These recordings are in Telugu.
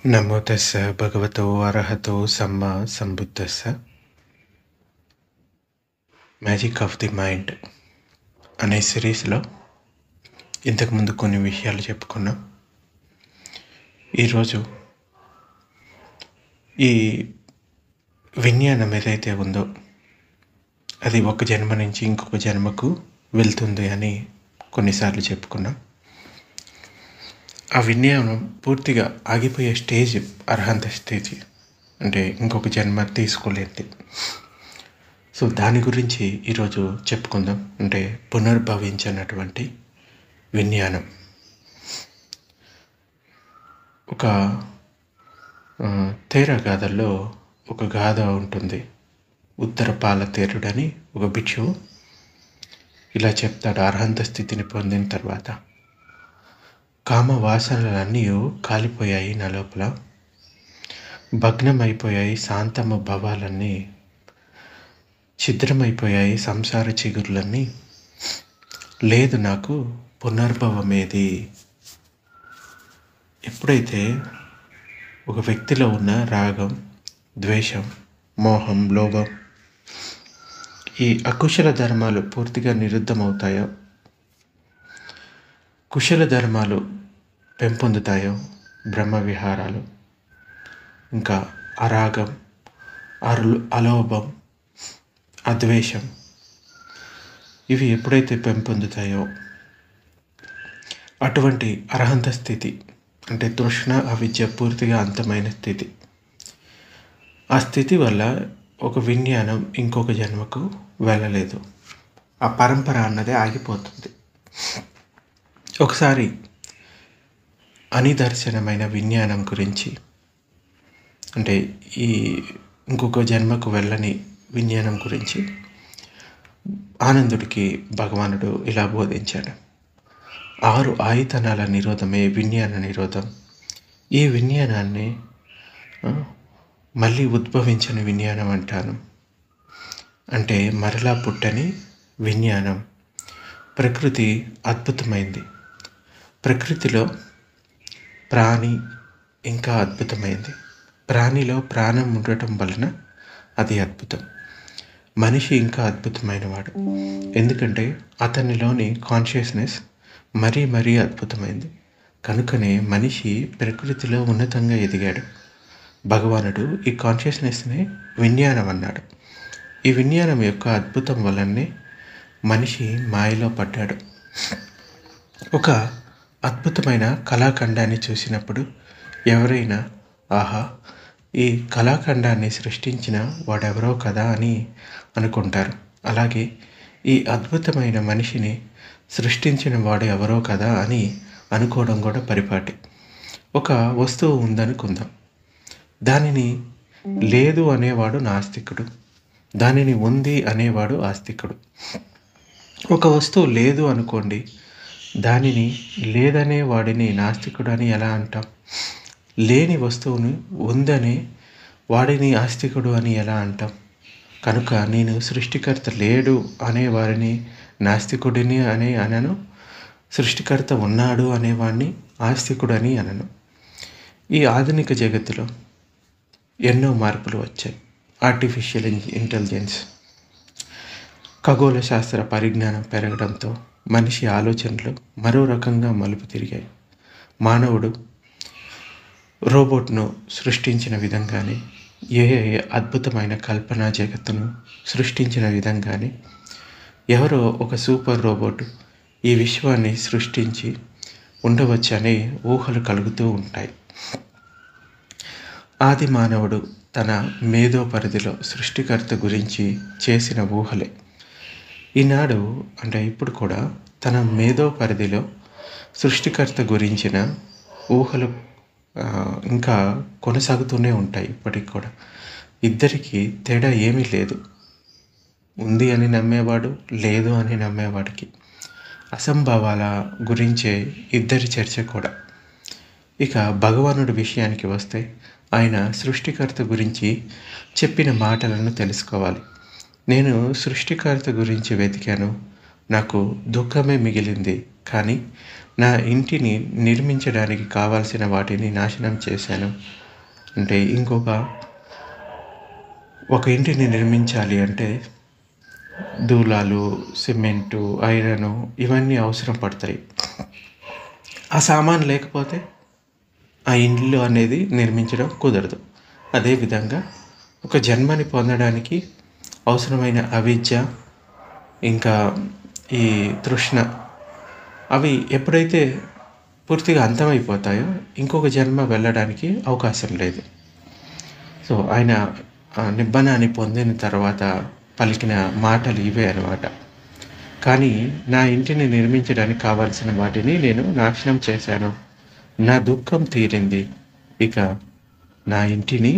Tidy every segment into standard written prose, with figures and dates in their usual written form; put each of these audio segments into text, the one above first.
నమో తస్స భగవతో అర్హతో సమ్మా సంబుద్ధస్స. మ్యాజిక్ ఆఫ్ ది మైండ్ అనే సిరీస్లో ఇంతకుముందు కొన్ని విషయాలు చెప్పుకున్నాం. ఈరోజు ఈ విజ్ఞానం ఏదైతే ఉందో అది ఒక జన్మ నుంచి ఇంకొక జన్మకు వెళ్తుంది అని కొన్నిసార్లు చెప్పుకున్నాం. ఆ విజ్ఞానం పూర్తిగా ఆగిపోయే స్టేజ్ అర్హంత స్టేజ్, అంటే ఇంకొక జన్మ తీసుకోలేదు. సో దాని గురించి ఈరోజు చెప్పుకుందాం. అంటే పునర్భవించినటువంటి విజ్ఞానం. ఒక తేరా గాథల్లో ఒక గాథ ఉంటుంది. ఉత్తరపాల తేరుడని ఒక భిక్షువు ఇలా చెప్తాడు. అర్హంత స్థితిని పొందిన తర్వాత కామ వాసనలన్నీ కాలిపోయాయి, నా లోపల భగ్నమైపోయాయి, శాంతమ భావాలన్నీ ఛిద్రమైపోయాయి, సంసార చిగురులన్నీ లేదు, నాకు పునర్భవమేది. ఎప్పుడైతే ఒక వ్యక్తిలో ఉన్న రాగం, ద్వేషం, మోహం, లోభం, ఈ అకుశల ధర్మాలు పూర్తిగా నిరుద్ధమవుతాయో, కుశల ధర్మాలు పెంపొందుతాయో, బ్రహ్మ విహారాలు, ఇంకా అరాగం, అలోభం, అద్వేషం, ఇవి ఎప్పుడైతే పెంపొందుతాయో అటువంటి అర్హంత స్థితి, అంటే తృష్ణ అవిద్య పూర్తిగా అంతమైన స్థితి. ఆ స్థితి వల్ల ఒక విజ్ఞానం ఇంకొక జన్మకు వెళ్ళలేదు. ఆ పరంపర అన్నదే ఆగిపోతుంది. ఒకసారి అనిదర్శనమైన విజ్ఞానం గురించి, అంటే ఈ ఇంకొక జన్మకు వెళ్ళని విజ్ఞానం గురించి ఆనందుడికి భగవానుడు ఇలా బోధించాడు. 6 ఆయుధనాల నిరోధమే విజ్ఞాన నిరోధం. ఈ విజ్ఞానాన్ని మళ్ళీ ఉద్భవించని విజ్ఞానం అంటాను. అంటే మరలా పుట్టని విజ్ఞానం. ప్రకృతి అద్భుతమైంది. ప్రకృతిలో ప్రాణి ఇంకా అద్భుతమైంది. ప్రాణిలో ప్రాణం ఉండటం వలన అది అద్భుతం. మనిషి ఇంకా అద్భుతమైనవాడు, ఎందుకంటే అతనిలోని కాన్షియస్నెస్ మరీ మరీ అద్భుతమైంది. కనుకనే మనిషి ప్రకృతిలో ఉన్నతంగా ఎదిగాడు. భగవానుడు ఈ కాన్షియస్నెస్ని విజ్ఞానం అన్నాడు. ఈ విజ్ఞానం యొక్క అద్భుతం వలనే మనిషి మాయలో పడ్డాడు. ఒక అద్భుతమైన కళాఖండాన్ని చూసినప్పుడు ఎవరైనా ఆహా, ఈ కళాఖండాన్ని సృష్టించిన వాడెవరో కదా అని అనుకుంటారు. అలాగే ఈ అద్భుతమైన మనిషిని సృష్టించిన వాడు ఎవరో కదా అని అనుకోవడం కూడా పరిపాటి. ఒక వస్తువు ఉందనుకుందాం. దానిని లేదు అనేవాడు నాస్తికుడు, దానిని ఉంది అనేవాడు ఆస్తికుడు. ఒక వస్తువు లేదు అనుకోండి, దానిని లేదనే వాడిని నాస్తికుడు అని ఎలా అంటాం? లేని వస్తువును ఉందనే వాడిని ఆస్తికుడు అని ఎలా అంటాం? కనుక నేను సృష్టికర్త లేడు అనే వారిని నాస్తికుడిని అని అనను, సృష్టికర్త ఉన్నాడు అనేవాడిని ఆస్తికుడని అనను. ఈ ఆధునిక జగత్తులో ఎన్నో మార్పులు వచ్చాయి. ఆర్టిఫిషియల్ ఇంటెలిజెన్స్, ఖగోళ శాస్త్ర పరిజ్ఞానం పెరగడంతో మనిషి ఆలోచనలు మరో రకంగా మలుపు తిరిగాయి. మానవుడు రోబోట్ను సృష్టించిన విధంగానే, ఏ అద్భుతమైన కల్పనా జగత్తును సృష్టించిన విధంగానే ఎవరో ఒక సూపర్ రోబోట్ ఈ విశ్వాన్ని సృష్టించి ఉండవచ్చనే ఊహలు కలుగుతూ ఉంటాయి. ఆది మానవుడు తన మేధో పరిధిలో సృష్టికర్త గురించి చేసిన ఊహలే ఈనాడు, అంటే ఇప్పుడు కూడా తన మేధో పరిధిలో సృష్టికర్త గురించిన ఊహలు ఇంకా కొనసాగుతూనే ఉంటాయి. ఇప్పటికి కూడా ఇద్దరికీ తేడా ఏమీ లేదు. ఉంది అని నమ్మేవాడు, లేదు అని నమ్మేవాడికి అసంభవాల గురించే ఇద్దరి చర్చ కూడా. ఇక భగవానుడి విషయానికి వస్తే ఆయన సృష్టికర్త గురించి చెప్పిన మాటలను తెలుసుకోవాలి. నేను సృష్టికర్త గురించి వెతికాను, నాకు దుఃఖమే మిగిలింది, కానీ నా ఇంటిని నిర్మించడానికి కావాల్సిన వాటిని నాశనం చేశాను. అంటే ఒక ఇంటిని నిర్మించాలి అంటే దూలాలు, సిమెంటు, ఐరను ఇవన్నీ అవసరం పడతాయి. ఆ సామాన్ లేకపోతే ఆ ఇల్లు అనేది నిర్మించడం కుదరదు. అదేవిధంగా ఒక జన్మని పొందడానికి అవసరమైన అవిద్య, ఇంకా ఈ తృష్ణ, అవి ఎప్పుడైతే పూర్తిగా అంతమైపోతాయో ఇంకొక జన్మ వెళ్ళడానికి అవకాశం లేదు. సో ఆయన నిబ్బనాన్ని పొందిన తర్వాత పలికిన మాటలు ఇవే అన్నమాట. కానీ నా ఇంటిని నిర్మించడానికి కావాల్సిన వాటిని నేను నాశనం చేశాను. నా దుఃఖం తీరింది. ఇక నా ఇంటిని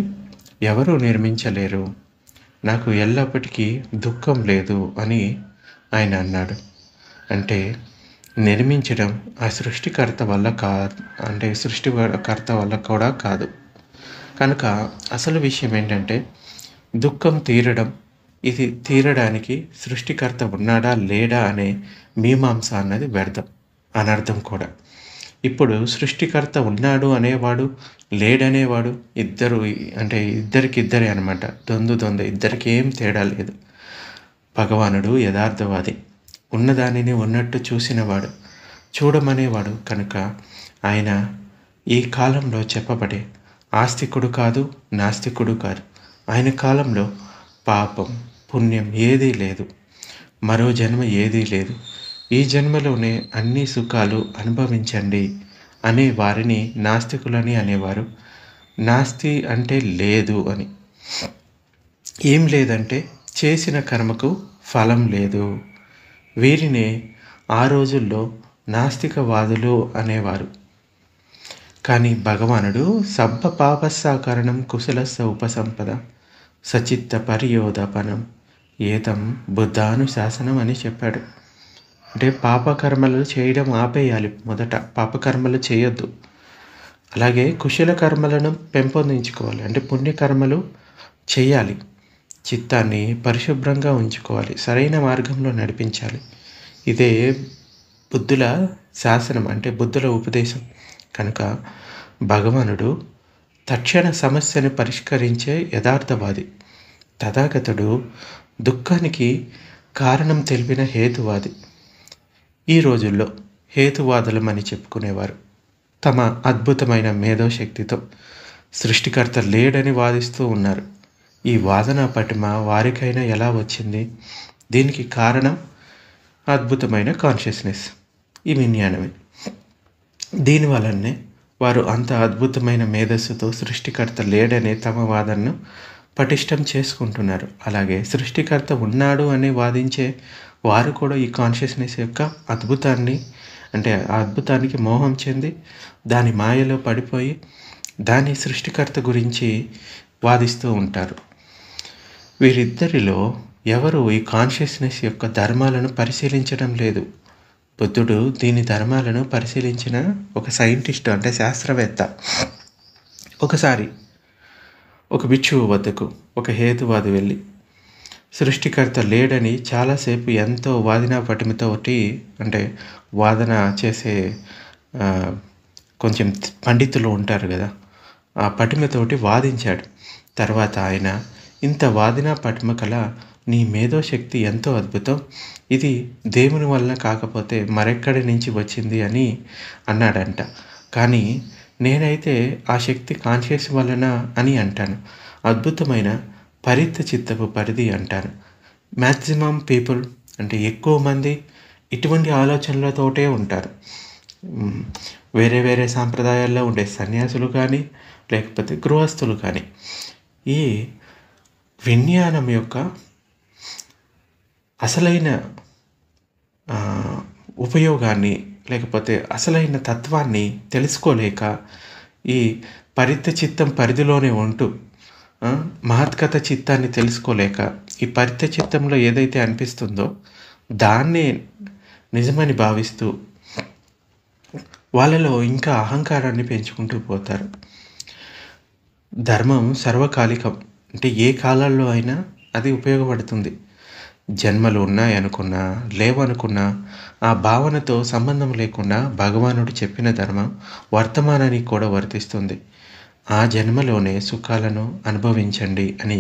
ఎవరూ నిర్మించలేరు. నాకు ఎల్లప్పటికీ దుఃఖం లేదు అని ఆయన అన్నాడు. అంటే నిర్మించడం ఆ సృష్టికర్త వల్ల సృష్టికర్త వల్ల కూడా కాదు. కనుక అసలు విషయం ఏంటంటే దుఃఖం తీరడం, ఇది తీరడానికి సృష్టికర్త ఉన్నాడా లేడా అనే మీమాంస అన్నది వ్యర్థం, అనర్థం కూడా. ఇప్పుడు సృష్టికర్త ఉన్నాడు అనేవాడు, లేడనేవాడు ఇద్దరికిద్దరే అనమాట. దొందు ఇద్దరికి ఏం తేడా లేదు. భగవానుడు యథార్థవాది, ఉన్నదానిని ఉన్నట్టు చూసినవాడు, చూడమనేవాడు. కనుక ఆయన ఈ కాలంలో చెప్పబడే ఆస్తికుడు కాదు, నాస్తికుడు కాదు. ఆయన కాలంలో పాపం పుణ్యం ఏదీ లేదు, మరో జన్మ ఏదీ లేదు, ఈ జన్మలోనే అన్ని సుఖాలు అనుభవించండి అనే వారిని నాస్తికులని అనేవారు. నాస్తి అంటే లేదు అని. ఏం లేదంటే చేసిన కర్మకు ఫలం లేదు. వీరినే ఆ రోజుల్లో నాస్తికవాదులు అనేవారు. కానీ భగవానుడు సబ్బ పాపస్సాకరణం కుశలస్స ఉపసంపద సచిత్త పరియోదపనం ఏతం బుద్ధానుశాసనం అని చెప్పాడు. అంటే పాపకర్మలు చేయడం ఆపేయాలి. మొదట పాపకర్మలు చేయొద్దు. అలాగే కుశల కర్మలను పెంపొందించుకోవాలి. అంటే పుణ్యకర్మలు చేయాలి. చిత్తాన్ని పరిశుభ్రంగా ఉంచుకోవాలి, సరైన మార్గంలో నడిపించాలి. ఇదే బుద్ధుల శాసనం, అంటే బుద్ధుల ఉపదేశం. కనుక భగవానుడు తక్షణ సమస్యను పరిష్కరించే యథార్థవాది. తథాగతుడు దుఃఖానికి కారణం తెలిపిన హేతువాది. ఈ రోజుల్లో హేతువాదులమని చెప్పుకునేవారు తమ అద్భుతమైన మేధోశక్తితో సృష్టికర్త లేడని వాదిస్తూ ఉన్నారు. ఈ వాదన పటిమ వారికైనా ఎలా వచ్చింది? దీనికి కారణం అద్భుతమైన కాన్షియస్నెస్, ఈ విజ్ఞానమే. దీనివల్లనే వారు అంత అద్భుతమైన మేధస్సుతో సృష్టికర్త లేడనే తమ వాదనను పటిష్టం చేసుకుంటున్నారు. అలాగే సృష్టికర్త ఉన్నాడు అని వాదించే వారు కూడా ఈ కాన్షియస్నెస్ యొక్క ఆ అద్భుతానికి మోహం చెంది దాని మాయలో పడిపోయి దాని సృష్టికర్త గురించి వాదిస్తూ ఉంటారు. వీరిద్దరిలో ఎవరు ఈ కాన్షియస్నెస్ యొక్క ధర్మాలను పరిశీలించడం లేదు. బుద్ధుడు దీని ధర్మాలను పరిశీలించిన ఒక సైంటిస్ట్, అంటే శాస్త్రవేత్త. ఒకసారి ఒక భిక్షువు వద్దకు ఒక హేతువాది వెళ్ళి సృష్టికర్త లేడని చాలాసేపు ఎంతో వాదన పటిమతోటి, అంటే వాదన చేసే కొంచెం పండితులు ఉంటారు కదా, ఆ పటిమతోటి వాదించాడు. తర్వాత ఆయన, ఇంత వాదన పటిమ కల నీ మేధోశక్తి ఎంతో అద్భుతం, ఇది దేవుని వలన కాకపోతే మరెక్కడి నుంచి వచ్చింది అని అన్నాడంట. కానీ నేనైతే ఆ శక్తి కాన్షియస్ వలన అని అంటాను. అద్భుతమైన పరిత చిత్తపు పరిధి అంటాను. మ్యాక్సిమం పీపుల్, అంటే ఎక్కువ మంది ఇటువంటి ఆలోచనలతోటే ఉంటారు. వేరే వేరే సాంప్రదాయాల్లో ఉండే సన్యాసులు కానీ లేకపోతే గృహస్థులు కానీ ఈ విజ్ఞానం యొక్క అసలైన ఉపయోగాన్ని లేకపోతే అసలైన తత్వాన్ని తెలుసుకోలేక ఈ పరిత చిత్తం పరిధిలోనే ఉంటూ మహత్కథ చిత్తాన్ని తెలుసుకోలేక ఈ పరిత చిత్తంలో ఏదైతే అనిపిస్తుందో దాన్నే నిజమని భావిస్తూ వాళ్ళలో ఇంకా అహంకారాన్ని పెంచుకుంటూ పోతారు. ధర్మం సర్వకాలికం, అంటే ఏ కాలాల్లో అయినా అది ఉపయోగపడుతుంది. జన్మలు ఉన్నాయనుకున్నా లేవనుకున్నా ఆ భావనతో సంబంధం లేకుండా భగవానుడు చెప్పిన ధర్మం వర్తమానానికి కూడా వర్తిస్తుంది. ఆ జన్మలోనే సుఖాలను అనుభవించండి అని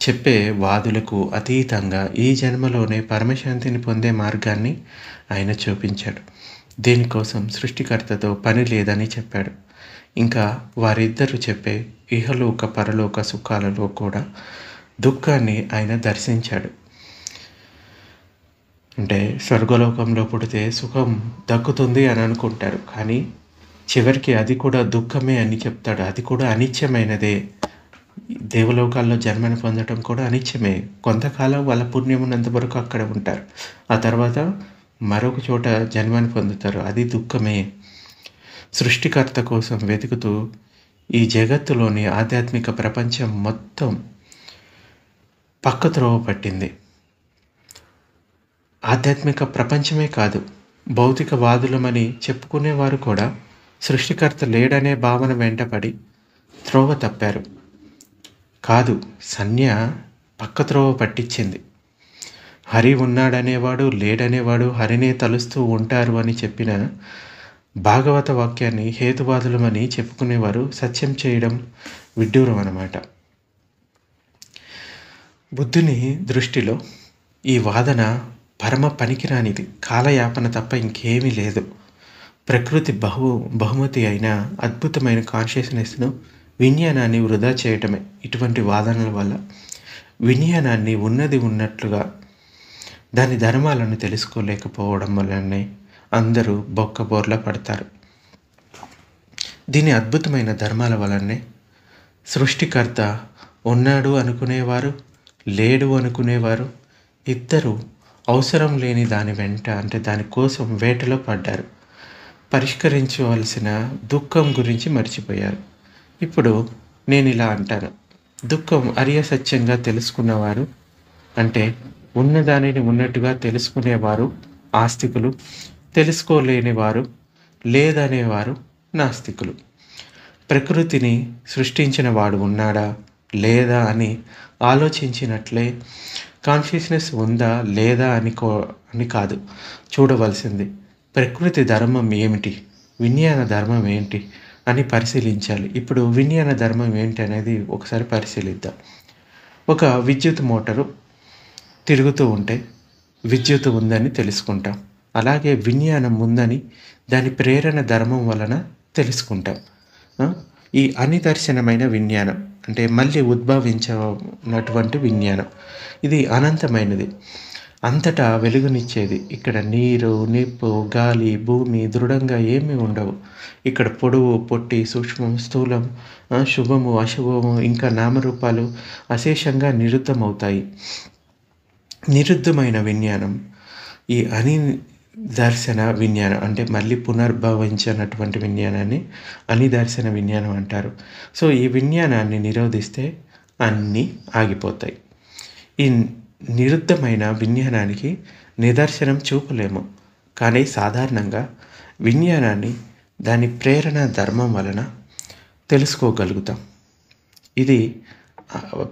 చెప్పే వాదులకు అతీతంగా ఈ జన్మలోనే పరమశాంతిని పొందే మార్గాన్ని ఆయన చూపించాడు. దీనికోసం సృష్టికర్తతో పని లేదని చెప్పాడు. ఇంకా వారిద్దరూ చెప్పే ఇహలోక పరలోక సుఖాలలో కూడా దుఃఖాన్ని ఆయన దర్శించాడు. అంటే స్వర్గలోకంలో పుడితే సుఖం దక్కుతుంది అని అనుకుంటారు, కానీ చివరికి అది కూడా దుఃఖమే అని చెప్తాడు. అది కూడా అనిత్యమైనదే. దేవలోకాల్లో జన్మను పొందడం కూడా అనిత్యమే. కొంతకాలం వాళ్ళ పుణ్యం ఉన్నంత వరకు అక్కడ ఉంటారు, ఆ తర్వాత మరొక చోట జన్మను పొందుతారు, అది దుఃఖమే. సృష్టికర్త కోసం వెతుకుతూ ఈ జగత్తులోని ఆధ్యాత్మిక ప్రపంచం మొత్తం పక్కత్రోవ పట్టింది. ఆధ్యాత్మిక ప్రపంచమే కాదు, భౌతికవాదులమని చెప్పుకునేవారు కూడా సృష్టికర్త లేడనే భావన వెంటపడి త్రోవ తప్పారు. కాదు, సంజ్ఞ పక్కత్రోవ పట్టించింది. హరి ఉన్నాడనేవాడు లేడనేవాడు హరినే తలుస్తూ ఉంటారు అని చెప్పిన భాగవత వాక్యాన్ని హేతువాదులమని చెప్పుకునేవారు సత్యం చేయడం విడ్డూరం అన్నమాట. బుద్ధుని దృష్టిలో ఈ వాదన పరమ పనికిరానిది, కాలయాపన తప్ప ఇంకేమీ లేదు. ప్రకృతి బహుమతి అయిన అద్భుతమైన కాన్షియస్నెస్ను, విజ్ఞానాన్ని వృధా చేయటమే. ఇటువంటి వాదనల వల్ల విజ్ఞానాన్ని ఉన్నది ఉన్నట్లుగా దాని ధర్మాలను తెలుసుకోలేకపోవడం వల్లనే అందరూ బొక్కబోర్లా పడతారు. దీని అద్భుతమైన ధర్మాల వలనే సృష్టికర్త ఉన్నాడు అనుకునేవారు, లేడు అనుకునేవారు ఇద్దరు అవసరం లేని దాని వెంట, అంటే దానికోసం వేటలో పడ్డారు. పరిష్కరించవలసిన దుఃఖం గురించి మర్చిపోయారు. ఇప్పుడు నేను ఇలా అంటాను, దుఃఖం అరియ సత్యంగా తెలుసుకున్నవారు, అంటే ఉన్నదానిని ఉన్నట్టుగా తెలుసుకునేవారు ఆస్తికులు, తెలుసుకోలేని వారు లేదనేవారు నాస్తికులు. ప్రకృతిని సృష్టించిన వాడు ఉన్నాడా లేదా అని ఆలోచించినట్లే కాన్షియస్నెస్ ఉందా లేదా అని కాదు చూడవలసింది. ప్రకృతి ధర్మం ఏమిటి, విజ్ఞాన ధర్మం ఏంటి అని పరిశీలించాలి. ఇప్పుడు విజ్ఞాన ధర్మం ఏంటి అనేది ఒకసారి పరిశీలిద్దాం. ఒక విద్యుత్ మోటారు తిరుగుతూ ఉంటే విద్యుత్ ఉందని తెలుసుకుంటాం. అలాగే విజ్ఞానం ఉందని దాని ప్రేరణ ధర్మం వలన తెలుసుకుంటాం. ఈ అనిదర్శనమైన విజ్ఞానం అంటే మళ్ళీ ఉద్భవించినటువంటి విజ్ఞానం, ఇది అనంతమైనది, అంతటా వెలుగునిచ్చేది. ఇక్కడ నీరు, నిప్పు, గాలి, భూమి దృఢంగా ఏమీ ఉండవు. ఇక్కడ పొడవు, పొట్టి, సూక్ష్మం, స్థూలం, శుభము, అశుభము, ఇంకా నామరూపాలు అశేషంగా నిరుద్ధమవుతాయి. నిరుద్ధమైన విజ్ఞానం ఈ అనిదర్శన విజ్ఞానం, అంటే మళ్ళీ పునర్భవించినటువంటి విజ్ఞానాన్ని అనిదర్శన విజ్ఞానం అంటారు. సో ఈ విజ్ఞానాన్ని నిరోధిస్తే అన్నీ ఆగిపోతాయి. ఈ నిరుద్ధమైన విజ్ఞానానికి నిదర్శనం చూపలేము, కానీ సాధారణంగా విజ్ఞానాన్ని దాని ప్రేరణ ధర్మం వలన తెలుసుకోగలుగుతాం. ఇది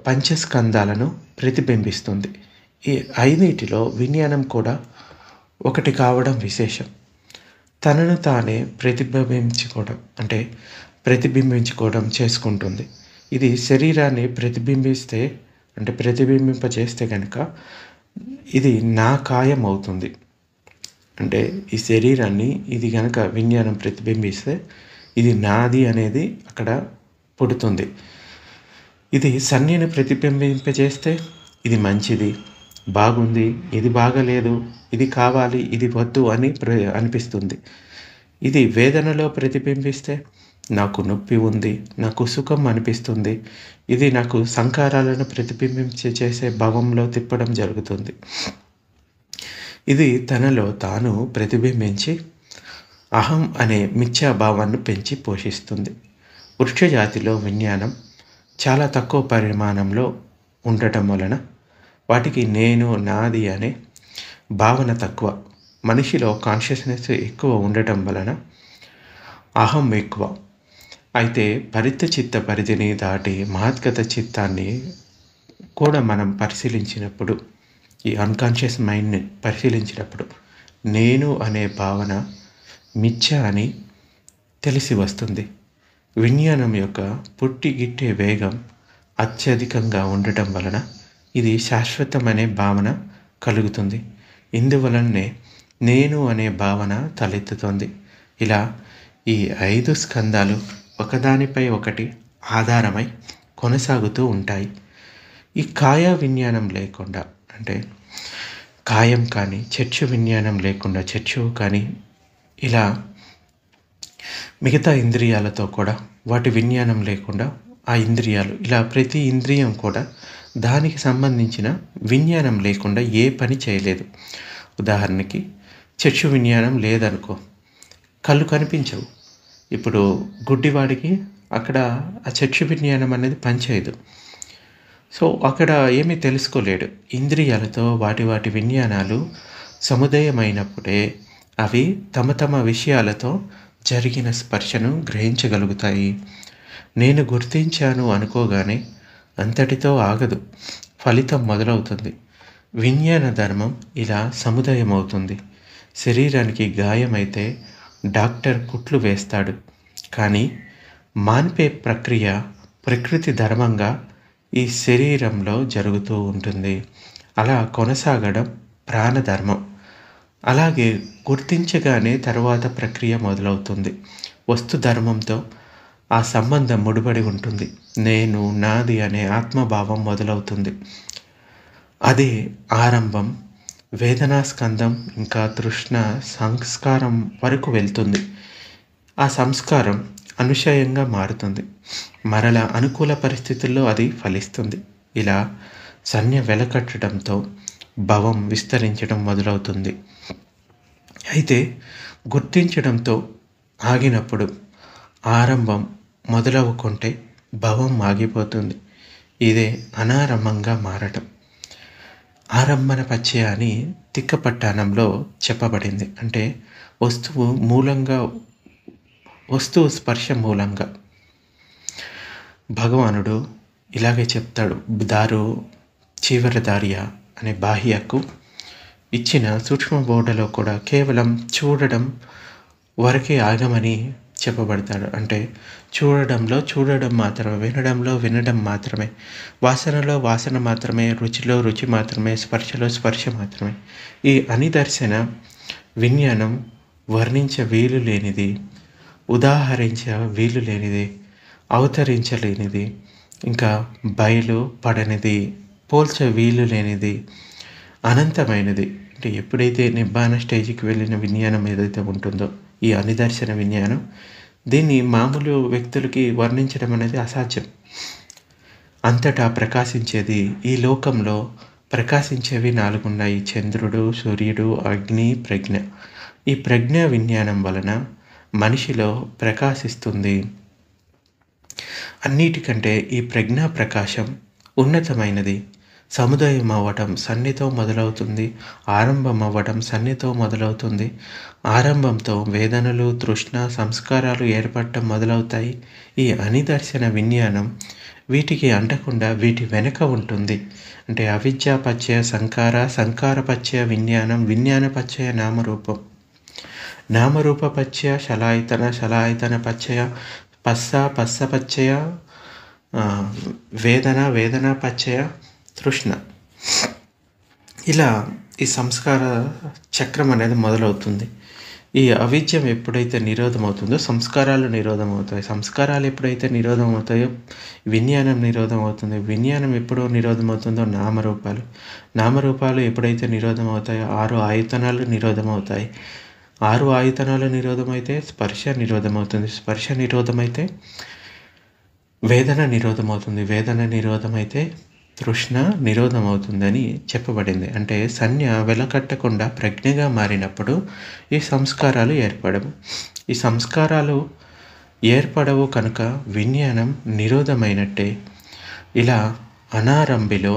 పంచస్కందాలను ప్రతిబింబిస్తుంది. ఈ ఐదింటిలో విజ్ఞానం కూడా ఒకటి కావడం విశేషం. తనను తానే ప్రతిబింబించుకోవడం చేసుకుంటుంది. ఇది శరీరాన్ని ప్రతిబింబింపజేస్తే కనుక ఇది నా కాయం అవుతుంది. అంటే ఈ శరీరాన్ని ఇది కనుక విజ్ఞానం ప్రతిబింబిస్తే ఇది నాది అనేది అక్కడ పుడుతుంది. ఇది సంజ్ఞను ప్రతిబింబింపజేస్తే ఇది మంచిది, బాగుంది, ఇది బాగలేదు, ఇది కావాలి, ఇది వద్దు అని అనిపిస్తుంది. ఇది వేదనలో ప్రతిబింబిస్తే నాకు నొప్పి ఉంది, నాకు సుఖం అనిపిస్తుంది, ఇది నాకు సంకారాలను చేసే భావంలో తిప్పడం జరుగుతుంది. ఇది తనలో తాను ప్రతిబింబించి అహం అనే మిథ్యాభావాన్ని పెంచి పోషిస్తుంది. వృక్షజాతిలో విజ్ఞానం చాలా తక్కువ పరిమాణంలో ఉండటం వలన వాటికి నేను, నాది అనే భావన తక్కువ. మనిషిలో కాన్షియస్నెస్ ఎక్కువ ఉండటం వలన అహం ఎక్కువ. అయితే పరిత్త చిత్త పరిధిని దాటి మహద్గత చిత్తాన్ని కూడా మనం పరిశీలించినప్పుడు ఈ అన్కాన్షియస్ మైండ్ని పరిశీలించినప్పుడు నేను అనే భావన మిథ్య అని తెలిసి వస్తుంది. విజ్ఞానం యొక్క పుట్టిగిట్టే వేగం అత్యధికంగా ఉండటం వలన ఇది శాశ్వతమనే భావన కలుగుతుంది. ఇందువలనే నేను అనే భావన తలెత్తుతుంది. ఇలా ఈ 5 స్కందాలు ఒకదానిపై ఒకటి ఆధారమై కొనసాగుతూ ఉంటాయి. ఈ కాయ విజ్ఞానం లేకుండా, అంటే కాయం కానీ చర్చు విజ్ఞానం లేకుండా, చర్చు కానీ ఇలా మిగతా ఇంద్రియాలతో కూడా వాటి విజ్ఞానం లేకుండా ఆ ఇంద్రియాలు ఇలా ప్రతి ఇంద్రియం కూడా దానికి సంబంధించిన విజ్ఞానం లేకుండా ఏ పని చేయలేదు. ఉదాహరణకి చక్షు విజ్ఞానం లేదనుకో, కళ్ళు కనిపించవు. ఇప్పుడు గుడ్డివాడికి అక్కడ ఆ చక్షు విజ్ఞానం అనేది పనిచేయదు. సో అక్కడ ఏమీ తెలుసుకోలేడు. ఇంద్రియాలతో వాటి వాటి విజ్ఞానాలు సముదయమైనప్పుడే అవి తమ తమ విషయాలతో జరిగిన స్పర్శను గ్రహించగలుగుతాయి. నేను గుర్తించాను అనుకోగానే అంతటితో ఆగదు, ఫలితం మొదలవుతుంది. విజ్ఞాన ధర్మం ఇలా సముదయమవుతుంది. శరీరానికి గాయమైతే డాక్టర్ కుట్లు వేస్తాడు, కానీ మాన్పే ప్రక్రియ ప్రకృతి ధర్మంగా ఈ శరీరంలో జరుగుతూ ఉంటుంది. అలా కొనసాగడం ప్రాణధర్మం. అలాగే గుర్తించగానే తరువాత ప్రక్రియ మొదలవుతుంది. వస్తు ధర్మంతో ఆ సంబంధం ముడిపడి ఉంటుంది. నేను, నాది అనే ఆత్మభావం మొదలవుతుంది. అదే ఆరంభం. వేదనా స్కందం ఇంకా తృష్ణ సంస్కారం వరకు వెళ్తుంది. ఆ సంస్కారం అనుశయంగా మారుతుంది. మరల అనుకూల పరిస్థితుల్లో అది ఫలిస్తుంది. ఇలా సంజ్ఞ వెలకట్టడంతో భవం విస్తరించడం మొదలవుతుంది. అయితే గుర్తించడంతో ఆగినప్పుడు ఆరంభం మొదలవుకుంటే భవం ఆగిపోతుంది. ఇదే అనారంభంగా మారటం. ఆరంభన పచ్చయ అని తిక్కపట్టానంలో చెప్పబడింది. అంటే వస్తువు స్పర్శ మూలంగా భగవానుడు ఇలాగే చెప్తాడు. దారు చీవరదార్య అనే బాహ్యకు ఇచ్చిన సూక్ష్మ బోధలో కూడా కేవలం చూడడం వరకే ఆగమని చెప్పబడతాడు. అంటే చూడడం మాత్రమే, వినడంలో వినడం మాత్రమే, వాసనలో వాసన మాత్రమే, రుచిలో రుచి మాత్రమే, స్పర్శలో స్పర్శ మాత్రమే. ఈ అనిదర్శన విజ్ఞానం వర్ణించ వీలు లేనిది, ఉదాహరించ వీలు లేనిది, అవతరించలేనిది, ఇంకా బయలు పడనిది, పోల్చ వీలు లేనిది, అనంతమైనది. అంటే ఎప్పుడైతే నిబ్బాన స్టేజ్కి వెళ్ళిన విజ్ఞానం ఏదైతే ఉంటుందో ఈ అనిదర్శన విజ్ఞానం, దీన్ని మామూలు వ్యక్తులకి వర్ణించడం అనేది అసాధ్యం. అంతటా ప్రకాశించేది, ఈ లోకంలో ప్రకాశించేవి 4 ఉన్నాయి. చంద్రుడు, సూర్యుడు, అగ్ని, ప్రజ్ఞ. ఈ ప్రజ్ఞ విజ్ఞానం వలన మనిషిలో ప్రకాశిస్తుంది. అన్నిటికంటే ఈ ప్రజ్ఞా ప్రకాశం ఉన్నతమైనది. సముదాయం అవ్వటం సన్నితో మొదలవుతుంది, ఆరంభం అవ్వటం సన్నితో మొదలవుతుంది. ఆరంభంతో వేదనలు, తృష్ణ, సంస్కారాలు ఏర్పడటం మొదలవుతాయి. ఈ అనిదర్శన విజ్ఞానం వీటికి అంటకుండా వీటి వెనుక ఉంటుంది. అంటే అవిద్యాపచ్చయ సంకార, సంకారపచ్చయ విజ్ఞానం, విజ్ఞానపచ్చయ నామరూపం, నామరూపపచ్చయ శలాయతన, శలాయతన పచ్చయ పచ్చయ వేదన, వేదనాపచ్చయ తృష్ణ. ఇలా ఈ సంస్కార చక్రం అనేది మొదలవుతుంది. ఈ అవిద్యం ఎప్పుడైతే నిరోధం అవుతుందో సంస్కారాలు నిరోధం అవుతాయి. సంస్కారాలు ఎప్పుడైతే నిరోధం అవుతాయో విజ్ఞానం నిరోధం అవుతుంది. విజ్ఞానం ఎప్పుడో నిరోధం అవుతుందో నామరూపాలు ఎప్పుడైతే నిరోధం అవుతాయో 6 ఆయుతనాలు నిరోధం అవుతాయి. 6 ఆయుతనాలు నిరోధమైతే స్పర్శ నిరోధం అవుతుంది. స్పర్శ నిరోధమైతే వేదన నిరోధం అవుతుంది. వేదన నిరోధమైతే తృష్ణ నిరోధం అవుతుందని చెప్పబడింది. అంటే సంజ్ఞ వెలకట్టకుండా ప్రజ్ఞగా మారినప్పుడు ఈ సంస్కారాలు ఏర్పడవు. ఈ సంస్కారాలు ఏర్పడవు కనుక విజ్ఞానం నిరోధమైనట్టే. ఇలా అనారంభిలో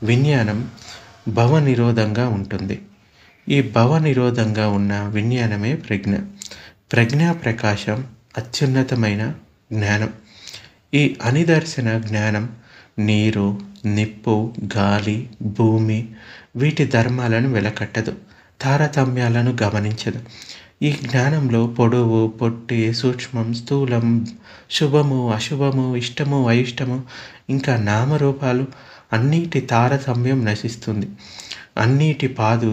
విజ్ఞానం భవ నిరోధంగా ఉంటుంది. ఈ భవ నిరోధంగా ఉన్న విజ్ఞానమే ప్రజ్ఞ. ప్రజ్ఞా ప్రకాశం అత్యున్నతమైన జ్ఞానం. ఈ అనిదర్శన జ్ఞానం నీరు, నిప్పు, గాలి, భూమి వీటి ధర్మాలను వెలకట్టదు, తారతమ్యాలను గమనించదు. ఈ జ్ఞానంలో పొడవు, పొట్టి, సూక్ష్మం, స్థూలం, శుభము, అశుభము, ఇష్టము, అయిష్టము, ఇంకా నామరూపాలు అన్నిటి తారతమ్యం నశిస్తుంది. అన్నిటి పాదు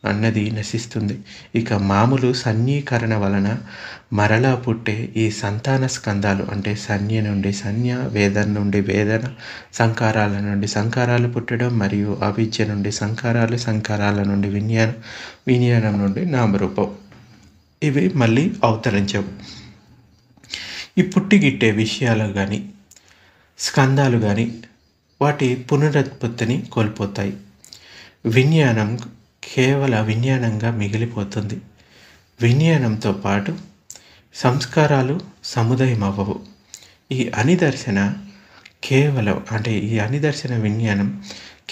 అన్నది నశిస్తుంది. ఇక మామూలు సన్యీకరణ వలన మరలా పుట్టే ఈ సంతాన స్కందాలు, అంటే సంజ్ఞ నుండి సంజ్ఞ, వేదన నుండి వేదన, సంకారాల నుండి సంకారాలు పుట్టడం, మరియు అవిద్య నుండి సంకారాలు, సంకారాల నుండి విజ్ఞానం, విజ్ఞానం నుండి నామరూపం, ఇవి మళ్ళీ అవతరించవు. ఈ పుట్టిగిట్టే విషయాలు కానీ స్కందాలు కానీ వాటి పునరుత్పత్తిని కోల్పోతాయి. విజ్ఞానం కేవల విజ్ఞానంగా మిగిలిపోతుంది. విజ్ఞానంతో పాటు సంస్కారాలు సముదాయం అవ్వవు. ఈ అనిదర్శన విజ్ఞానం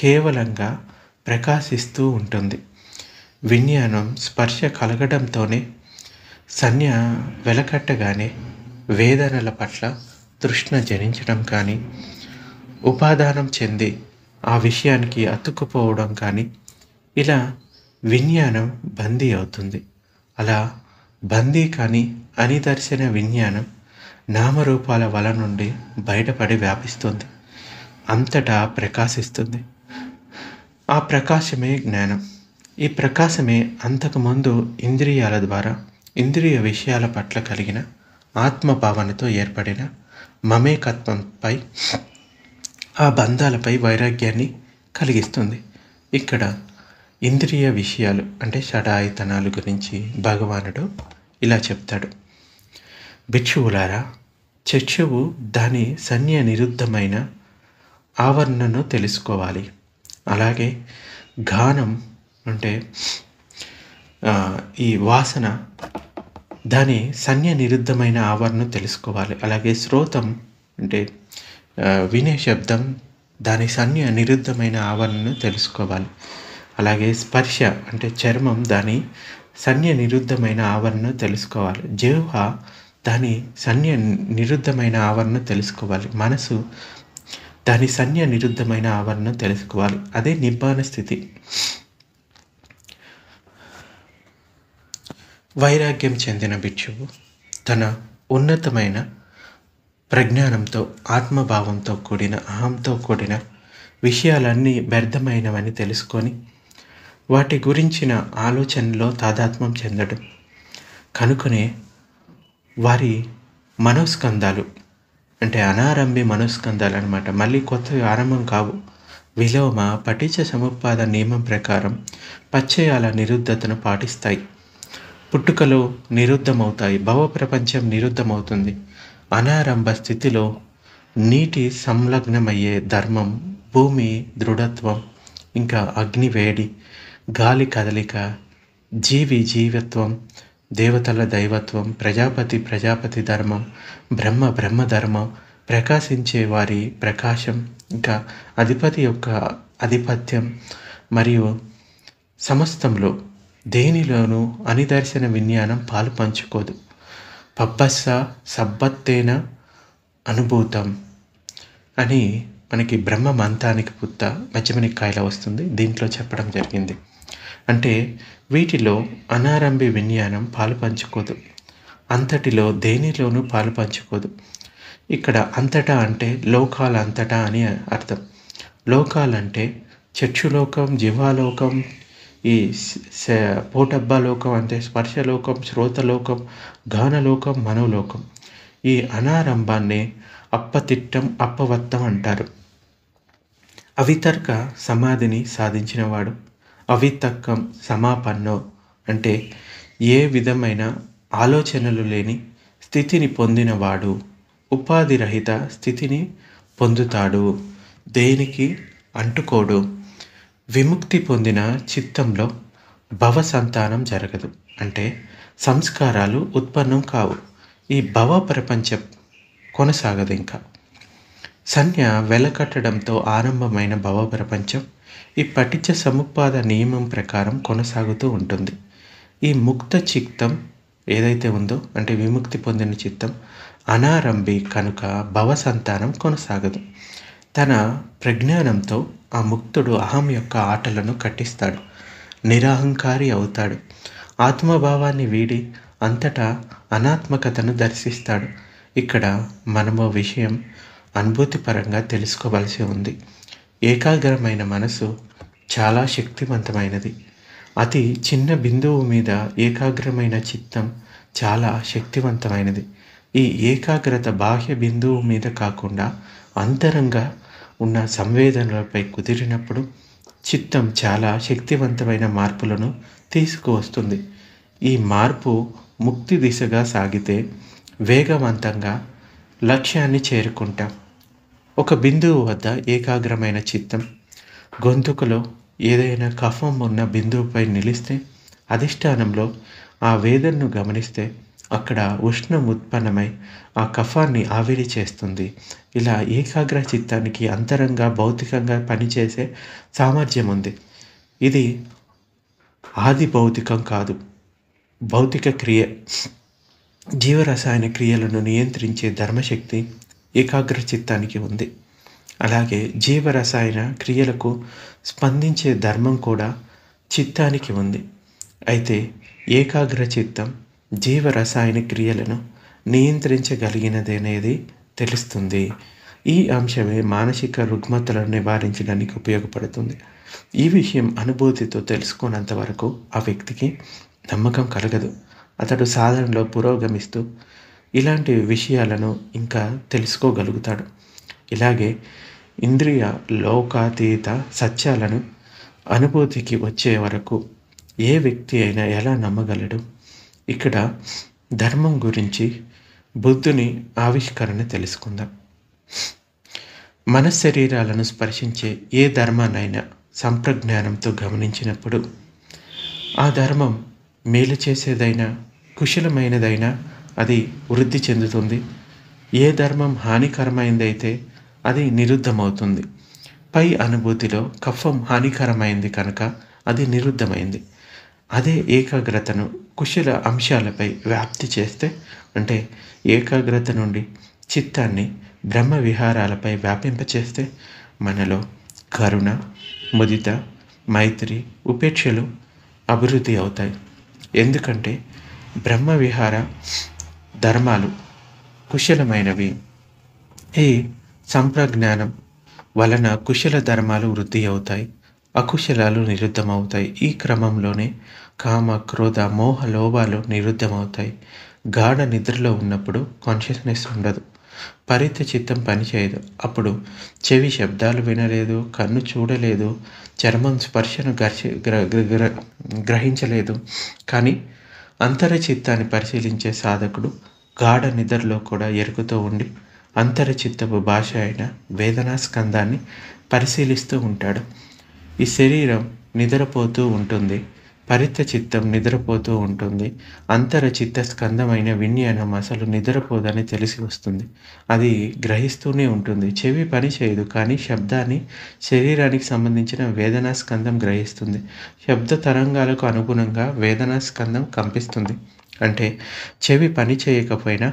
కేవలంగా ప్రకాశిస్తూ ఉంటుంది. విజ్ఞానం స్పర్శ కలగడంతోనే, సంజ్ఞ వెలకట్టగానే వేదనల పట్ల తృష్ణ జనించడం కానీ, ఉపాదానం చెంది ఆ విషయానికి అతుక్కుపోవడం కానీ, ఇలా విజ్ఞానం బందీ అవుతుంది. అలా బందీ కాని అనిదర్శన విజ్ఞానం నామరూపాల వల నుండి బయటపడి వ్యాపిస్తుంది, అంతటా ప్రకాశిస్తుంది. ఆ ప్రకాశమే జ్ఞానం. ఈ ప్రకాశమే అంతకుముందు ఇంద్రియాల ద్వారా ఇంద్రియ విషయాల పట్ల కలిగిన ఆత్మభావనతో ఏర్పడిన మమేకత్వంపై, ఆ బంధాలపై వైరాగ్యాన్ని కలిగిస్తుంది. ఇక్కడ ఇంద్రియ విషయాలు అంటే షడాయితనాలు గురించి భగవానుడు ఇలా చెప్తాడు. భిక్షువులారా, చక్షువు దాని సంజ్ఞ నిరుద్ధమైన ఆవరణను తెలుసుకోవాలి. అలాగే గానం అంటే ఈ వాసన దాని సంజ్ఞ నిరుద్ధమైన ఆవరణను తెలుసుకోవాలి. అలాగే శ్రోతం అంటే వినే శబ్దం దాని సంజ్ఞ నిరుద్ధమైన ఆవరణను తెలుసుకోవాలి. అలాగే స్పర్శ అంటే చర్మం దాని సంజ్ఞ నిరుద్ధమైన ఆవరణను తెలుసుకోవాలి. జిహ్వ దాని సంజ్ఞ నిరుద్ధమైన ఆవరణను తెలుసుకోవాలి. మనసు దాని సంజ్ఞ నిరుద్ధమైన ఆవరణను తెలుసుకోవాలి. అదే నిబ్బాన స్థితి. వైరాగ్యం చెందిన భిక్షువు తన ఉన్నతమైన ప్రజ్ఞానంతో, ఆత్మభావంతో కూడిన, అహంతో కూడిన విషయాలన్నీ వ్యర్థమైనవని తెలుసుకొని వాటి గురించిన ఆలోచనలో తాదాత్మ్యం చెందడం. కనుకనే వారి మనోస్కందాలు అంటే అనారంభి మనోస్కందాలు అన్నమాట, మళ్ళీ కొత్తగా ఆరంభం కావు. విలోమ పటిచ్చ సముపాద నియమం ప్రకారం పచ్చయాల నిరుద్ధతను పాటిస్తాయి. పుట్టుకలో నిరుద్ధమవుతాయి. భవ ప్రపంచం నిరుద్ధమవుతుంది. అనారంభ స్థితిలో నీటి సంలగ్నమయ్యే ధర్మం, భూమి దృఢత్వం, ఇంకా అగ్ని వేడి, గాలి కదలిక, జీవి జీవత్వం, దేవతల దైవత్వం, ప్రజాపతి ధర్మం, బ్రహ్మ ధర్మం, ప్రకాశించే వారి ప్రకాశం, ఇంకా అధిపతి యొక్క ఆధిపత్యం, మరియు సమస్తంలో దేనిలోనూ అనిదర్శన విజ్ఞానం పాలు పంచుకోదు. పబ్బస్స సబ్బత్తేన అనుభూతం అని మనకి బ్రహ్మ మంతానికి పుత్త మధ్యమనికాయలో వస్తుంది. దీంట్లో చెప్పడం జరిగింది. అంటే వీటిలో అనారంభి విజ్ఞానం పాలు పంచుకోదు. అంతటిలో దేనిలోనూ పాలు పంచుకోదు. ఇక్కడ అంతటా అంటే లోకాలంతటా అని అర్థం. లోకాలంటే చక్షులోకం, జిహ్వాలోకం, ఈ పోటబ్బాలోకం అంటే స్పర్శలోకం, శ్రోతలోకం, గానలోకం, మనోలోకం. ఈ అనారంభాన్ని అప్పతిట్టం, అప్పవత్తం అంటారు. అవితర్క సమాధిని సాధించినవాడు, అవితక్కం సమాపన్నో అంటే ఏ విధమైన ఆలోచనలు లేని స్థితిని పొందినవాడు ఉపాధిరహిత స్థితిని పొందుతాడు, దేనికి అంటుకోడు. విముక్తి పొందిన చిత్తంలో భవ సంతానం జరగదు, అంటే సంస్కారాలు ఉత్పన్నం కావు. ఈ భవ ప్రపంచం కొనసాగదు. ఇంకా సంజ్ఞ వెలకట్టడంతో ఆరంభమైన భవ ప్రపంచం ఈ పటిచ్చ సముపాద నియమం ప్రకారం కొనసాగుతూ ఉంటుంది. ఈ ముక్త చిత్తం ఏదైతే ఉందో అంటే విముక్తి పొందిన చిత్తం అనారంభి కనుక భవ సంతానం కొనసాగదు. తన ప్రజ్ఞానంతో ఆ ముక్తుడు అహం యొక్క ఆటలను కట్టిస్తాడు, నిరహంకారి అవుతాడు, ఆత్మభావాన్ని వీడి అంతటా అనాత్మకతను దర్శిస్తాడు. ఇక్కడ మనము విషయం అనుభూతిపరంగా తెలుసుకోవలసి ఉంది. ఏకాగ్రమైన మనసు చాలా శక్తివంతమైనది. అతి చిన్న బిందువు మీద ఏకాగ్రమైన చిత్తం చాలా శక్తివంతమైనది. ఈ ఏకాగ్రత బాహ్య బిందువు మీద కాకుండా అంతరంగా ఉన్న సంవేదనలపై కుదిరినప్పుడు చిత్తం చాలా శక్తివంతమైన మార్పులను తీసుకువస్తుంది. ఈ మార్పు ముక్తి దిశగా సాగితే వేగవంతంగా లక్ష్యాన్ని చేరుకుంటాం. ఒక బిందువు వద్ద ఏకాగ్రమైన చిత్తం గొంతుకులో ఏదైనా కఫం ఉన్న బిందువుపై నిలిస్తే, అధిష్టానంలో ఆ వేదనను గమనిస్తే అక్కడ ఉష్ణం ఉత్పన్నమై ఆ కఫాన్ని ఆవిరి చేస్తుంది. ఇలా ఏకాగ్ర చిత్తానికి అంతరంగా భౌతికంగా పనిచేసే సామర్థ్యం ఉంది. ఇది ఆది భౌతికం కాదు, భౌతిక క్రియ. జీవరసాయన క్రియలను నియంత్రించే ధర్మశక్తి ఏకాగ్ర చిత్తానికి ఉంది. అలాగే జీవరసాయన క్రియలకు స్పందించే ధర్మం కూడా చిత్తానికి ఉంది. అయితే ఏకాగ్ర చిత్తం జీవరసాయన క్రియలను నియంత్రించగలిగినదనేది తెలుస్తుంది. ఈ అంశమే మానసిక రుగ్మతలను నివారించడానికి ఉపయోగపడుతుంది. ఈ విషయం అనుభూతితో తెలుసుకున్నంత వరకు ఆ వ్యక్తికి నమ్మకం కలగదు. అతడు సాధనలో పురోగమిస్తూ ఇలాంటి విషయాలను ఇంకా తెలుసుకోగలుగుతాడు. ఇలాగే ఇంద్రియ లోకాతీత సత్యాలను అనుభూతికి వచ్చే వరకు ఏ వ్యక్తి అయినా ఎలా నమ్మగలడు? ఇక్కడ ధర్మం గురించి బుద్ధుని ఆవిష్కరణ తెలుసుకుందాం. మనశ్శరీరాలను స్పర్శించే ఏ ధర్మాన్నైనా సంప్రజ్ఞానంతో గమనించినప్పుడు ఆ ధర్మం మేలు చేసేదైనా కుశలమైనదైనా అది వృద్ధి చెందుతుంది. ఏ ధర్మం హానికరమైందైతే అది నిరుద్ధమవుతుంది. పై అనుభూతిలో కఫం హానికరమైంది కనుక అది నిరుద్ధమైంది. అదే ఏకాగ్రతను కుశల అంశాలపై వ్యాప్తి చేస్తే, అంటే ఏకాగ్రత నుండి చిత్తాన్ని బ్రహ్మ విహారాలపై వ్యాపింపచేస్తే మనలో కరుణ, ముదిత, మైత్రి, ఉపేక్షలు అభివృద్ధి అవుతాయి. ఎందుకంటే బ్రహ్మ విహార ధర్మాలు కుశలమైనవి. ఈ సంప్రజ్ఞానం వలన కుశల ధర్మాలు వృద్ధి అవుతాయి, అకుశలాలు నిరుద్ధమవుతాయి. ఈ క్రమంలోనే కామ, క్రోధ, మోహ, లోభాలు నిరుద్ధమవుతాయి. గాఢ నిద్రలో ఉన్నప్పుడు కాన్షియస్నెస్ ఉండదు, పరిత చిత్తం పనిచేయదు. అప్పుడు చెవి శబ్దాలు వినలేదు, కన్ను చూడలేదు, చర్మం స్పర్శను గ్రహించలేదు. కానీ అంతర చిత్తాన్ని పరిశీలించే సాధకుడు గాఢ నిద్రలో కూడా ఎరుకుతూ ఉండి అంతర చిత్తపు భాష అయిన వేదనా స్కందాన్ని పరిశీలిస్తూ ఉంటాడు. ఈ శరీరం నిద్రపోతూ ఉంటుంది, పరిత చిత్తం నిద్రపోతూ ఉంటుంది. అంతర చిత్త స్కందమైన విజ్ఞానం అసలు నిద్రపోదని తెలిసి వస్తుంది. అది గ్రహిస్తూనే ఉంటుంది. చెవి పని చేయదు, కానీ శబ్దాన్ని శరీరానికి సంబంధించిన వేదనా స్కందం గ్రహిస్తుంది. శబ్ద తరంగాలకు అనుగుణంగా వేదనా స్కందం కంపిస్తుంది. అంటే చెవి పని చేయకపోయినా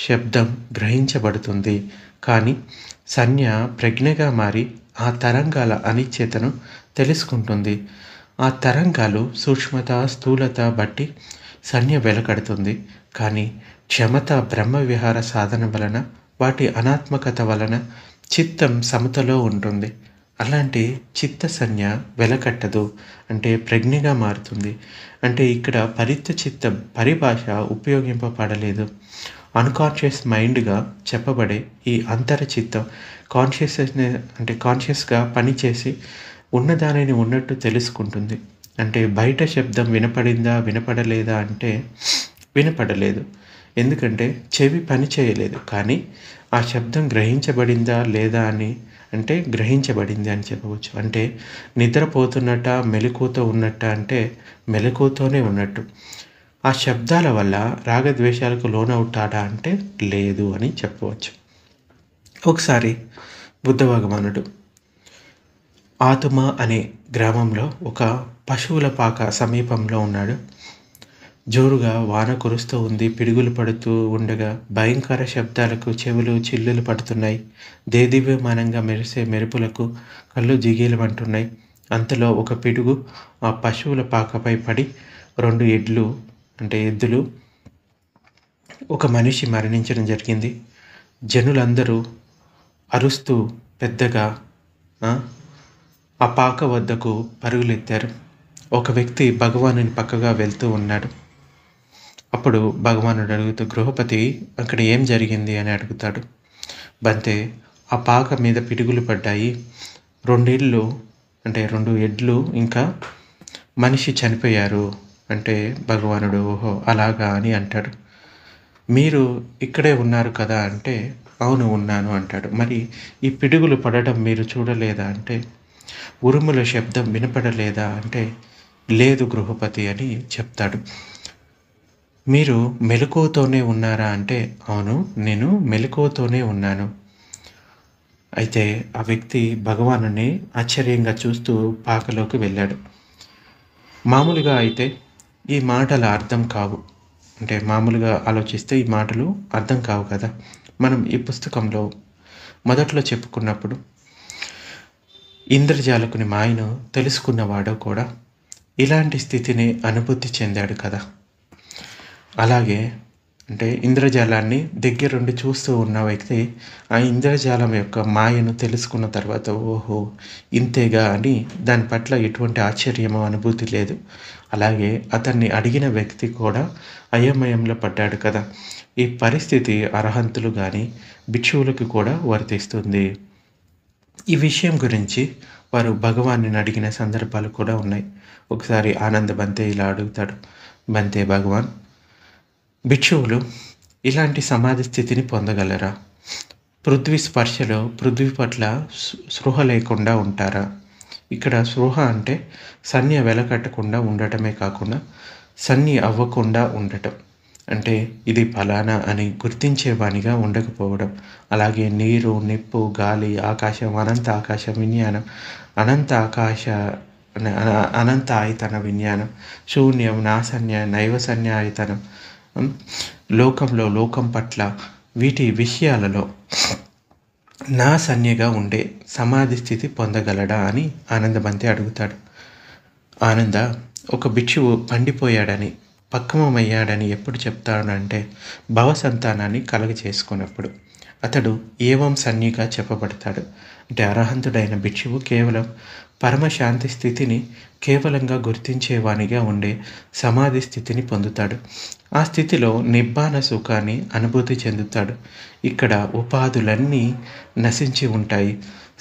శబ్దం గ్రహించబడుతుంది. కానీ సంజ్ఞ ప్రజ్ఞగా మారి ఆ తరంగాల అనిశ్చయతను తెలుసుకుంటుంది. ఆ తరంగాలు సూక్ష్మత, స్థూలత బట్టి సంజ్ఞ వెలకడుతుంది. కానీ క్షమత, బ్రహ్మ విహార సాధన వలన, వాటి అనాత్మకత వలన చిత్తం సమతలో ఉంటుంది. అలాంటి చిత్త సంజ్ఞ వెలకట్టదు, అంటే ప్రజ్ఞగా మారుతుంది. అంటే ఇక్కడ పరిత్య చిత్త పరిభాష ఉపయోగింపబడలేదు. అన్కాన్షియస్ మైండ్గా చెప్పబడే ఈ అంతర చిత్తం కాన్షియస్గా పనిచేసి ఉన్నదానిని ఉన్నట్టు తెలుసుకుంటుంది. అంటే బయట శబ్దం వినపడిందా వినపడలేదా అంటే వినపడలేదు, ఎందుకంటే చెవి పని చేయలేదు. కానీ ఆ శబ్దం గ్రహించబడిందా లేదా అని అంటే గ్రహించబడింది అని చెప్పవచ్చు. అంటే నిద్రపోతున్నట్ట, మెలకువతో ఉన్నట్ట అంటే మెలకువతోనే ఉన్నట్టు. ఆ శబ్దాల వల్ల రాగద్వేషాలకు లోనవుతాడా అంటే లేదు అని చెప్పవచ్చు. ఒకసారి బుద్ధ భగవానుడు ఆతుమ అనే గ్రామంలో ఒక పశువుల పాక సమీపంలో ఉన్నాడు. జోరుగా వాన కురుస్తూ ఉంది. పిడుగులు పడుతూ ఉండగా భయంకర శబ్దాలకు చెవులు చిల్లులు పడుతున్నాయి. దేదీప్యమానంగా మెరిసే మెరుపులకు కళ్ళు జిగేలమంటున్నాయి. అంతలో ఒక పిడుగు ఆ పశువుల పాకపై పడి 2 ఎద్దులు, ఒక మనిషి మరణించడం జరిగింది. జనులందరూ అరుస్తూ పెద్దగా ఆ పాక వద్దకు పరుగులెత్తారు. ఒక వ్యక్తి భగవానుని పక్కగా వెళ్తూ ఉన్నాడు. అప్పుడు భగవానుడు అడుగుతూ, గృహపతి అక్కడ ఏం జరిగింది అని అడుగుతాడు. బంతే, ఆ పాక మీద పిడుగులు పడ్డాయి. 2 ఎడ్లు ఇంకా మనిషి చనిపోయారు అంటే భగవానుడు ఓహో అలాగా అని అంటాడు. మీరు ఇక్కడే ఉన్నారు కదా అంటే అవును ఉన్నాను అంటాడు. మరి ఈ పిడుగులు పడటం మీరు చూడలేదా అంటే ఉరుముల శబ్దం వినపడలేదా అంటే లేదు గృహపతి అని చెప్తాడు. మీరు మెలకువతోనే ఉన్నారా అంటే అవును నేను మెలకువతోనే ఉన్నాను. అయితే ఆ వ్యక్తి భగవానుని ఆశ్చర్యంగా చూస్తూ పాకలోకి వెళ్ళాడు. మామూలుగా అయితే ఈ మాటల అర్థం కావు, అంటే మామూలుగా ఆలోచిస్తే ఈ మాటలు అర్థం కావు కదా. మనం ఈ పుస్తకంలో మొదట్లో చెప్పుకున్నప్పుడు ఇంద్రజాలకుని మాయను తెలుసుకున్నవాడు కూడా ఇలాంటి స్థితిని అనుభూతి చెందాడు కదా. అలాగే అంటే ఇంద్రజాలాన్ని దగ్గరుండి చూస్తూ ఉన్న వ్యక్తి ఆ ఇంద్రజాలం యొక్క మాయను తెలుసుకున్న తర్వాత ఓహో ఇంతేగా అని దాని పట్ల ఎటువంటి ఆశ్చర్యమో అనుభూతి లేదు. అలాగే అతన్ని అడిగిన వ్యక్తి కూడా అయోమయంలో పడ్డాడు కదా. ఈ పరిస్థితి అర్హంతులు కానీ భిక్షువులకు కూడా వర్తిస్తుంది. ఈ విషయం గురించి వారు భగవాన్ని అడిగిన సందర్భాలు కూడా ఉన్నాయి. ఒకసారి ఆనంద బంతే ఇలా అడుగుతాడు, బంతే భగవాన్, భిక్షువులు ఇలాంటి సమాధి స్థితిని పొందగలరా? పృథ్వీ స్పర్శలో పృథ్వీ పట్ల స్పృహ లేకుండా ఉంటారా? ఇక్కడ స్పృహ అంటే సన్య వెలకట్టకుండా ఉండటమే కాకుండా సన్ని అవ్వకుండా ఉండటం, అంటే ఇది ఫలానా అని గుర్తించేవానిగా ఉండకపోవడం. అలాగే నీరు, నిప్పు, గాలి, ఆకాశం, అనంత ఆకాశ విజ్ఞానం, అనంత ఆయతన విజ్ఞానం, శూన్యం, నాసన్య, నైవసన్య ఆయతనం, లోకం పట్ల వీటి విషయాలలో నా సన్యగా ఉండే సమాధి స్థితి పొందగలడా అని ఆనందబంతి అడుగుతాడు. ఆనంద, ఒక భిక్షువు పండిపోయాడని పక్వమయ్యాడని ఎప్పుడు చెప్తాడంటే భవసంతానాన్ని కలగ చేసుకున్నప్పుడు అతడు ఏవం సన్నిగా చెప్పబడతాడు. అంటే అర్హంతుడైన భిక్షువు కేవలం పరమశాంతి స్థితిని కేవలంగా గుర్తించేవానిగా ఉండే సమాధి స్థితిని పొందుతాడు. ఆ స్థితిలో నిబ్బాన సుఖాన్ని అనుభూతి చెందుతాడు. ఇక్కడ ఉపాధులన్నీ నశించి ఉంటాయి,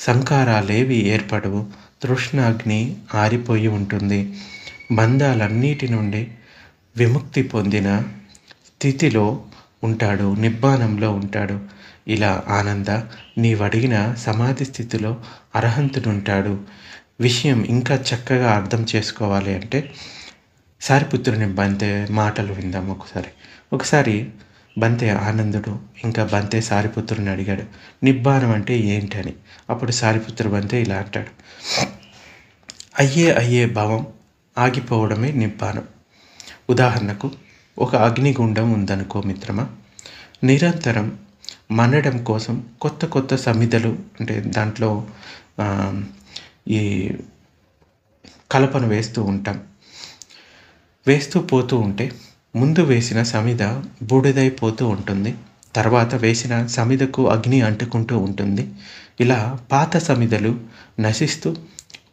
సంకారాలేవి ఏర్పడవు, తృష్ణాగ్ని ఆరిపోయి ఉంటుంది, బంధాలన్నిటి నుండి విముక్తి పొందిన స్థితిలో ఉంటాడు, నిబ్బానంలో ఉంటాడు. ఇలా ఆనంద, నీవడిగిన సమాధి స్థితిలో అర్హంతుడుంటాడు. విషయం ఇంకా చక్కగా అర్థం చేసుకోవాలి అంటే సారిపుత్రుని బంతే మాటలు విందాం. ఒకసారి బంతే ఆనందుడు ఇంకా బంతే సారిపుత్రుని అడిగాడు, నిబ్బానం అంటే ఏంటని. అప్పుడు సారిపుత్ర బంతే ఇలా అంటాడు, అయ్యే భావం ఆగిపోవడమే నిబ్బానం. ఉదాహరణకు ఒక అగ్నిగుండం ఉందనుకో మిత్రమా, నిరంతరం మనడం కోసం కొత్త సమిధలు, అంటే దాంట్లో ఈ కలపను వేస్తూ పోతూ ఉంటే ముందు వేసిన సమిధ బూడిదైపోతూ ఉంటుంది, తర్వాత వేసిన సమిధకు అగ్ని అంటుకుంటూ ఉంటుంది. ఇలా పాత సమిధలు నశిస్తూ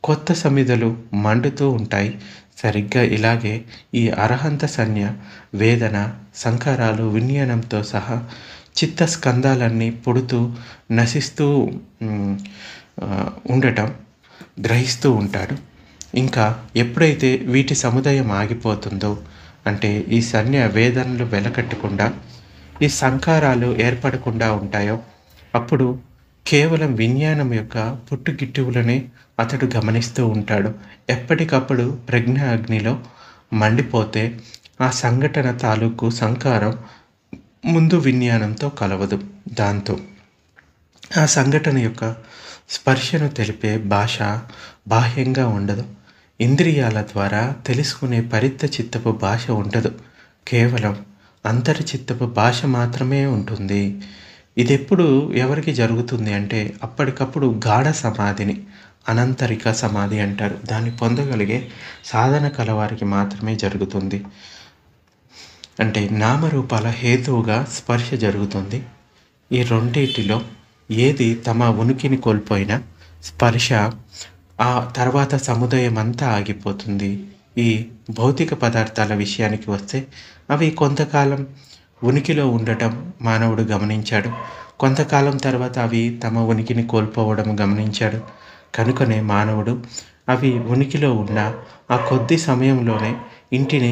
కొత్త సమిధలు మండుతూ ఉంటాయి. సరిగ్గా ఇలాగే ఈ అర్హంత సన్య వేదన, సంకారాలు, విజ్ఞానంతో సహా చిత్తస్కందాలన్నీ పుడుతూ నశిస్తూ ఉండటం గ్రహిస్తూ ఉంటాడు. ఇంకా ఎప్పుడైతే వీటి సముదాయం ఆగిపోతుందో, అంటే ఈ సన్య వేదనలు వెలకట్టకుండా ఈ సంకారాలు ఏర్పడకుండా ఉంటాయో, అప్పుడు కేవలం విజ్ఞానం యొక్క పుట్టుగిట్టువులనే అతడు గమనిస్తూ ఉంటాడు. ఎప్పటికప్పుడు ప్రజ్ఞ అగ్నిలో మండిపోతే ఆ సంఘటన తాలూకు సంకారం ముందు విజ్ఞానంతో కలవదు. దాంతో ఆ సంఘటన యొక్క స్పర్శను తెలిపే భాష బాహ్యంగా ఉండదు. ఇంద్రియాల ద్వారా తెలుసుకునే పరిత్త చిత్తపు భాష ఉండదు. కేవలం అంతర్చిత్తపు భాష మాత్రమే ఉంటుంది. ఇదెప్పుడు ఎవరికి జరుగుతుంది అంటే అప్పటికప్పుడు గాఢ సమాధిని అనంతరిక సమాధి అంటారు. దాన్ని పొందగలిగే సాధన కలవారికి మాత్రమే జరుగుతుంది. అంటే నామరూపాల హేతువుగా స్పర్శ జరుగుతుంది. ఈ రెండింటిలో ఏది తమ ఉనికిని కోల్పోయినా స్పర్శ ఆ తర్వాత సముదాయం అంతా ఆగిపోతుంది. ఈ భౌతిక పదార్థాల విషయానికి వస్తే అవి కొంతకాలం ఉనికిలో ఉండటం మానవుడు గమనించాడు. కొంతకాలం తర్వాత అవి తమ ఉనికిని కోల్పోవడం గమనించాడు. కనుకనే మానవుడు అవి ఉనికిలో ఉన్న ఆ కొద్ది సమయంలోనే ఇంటిని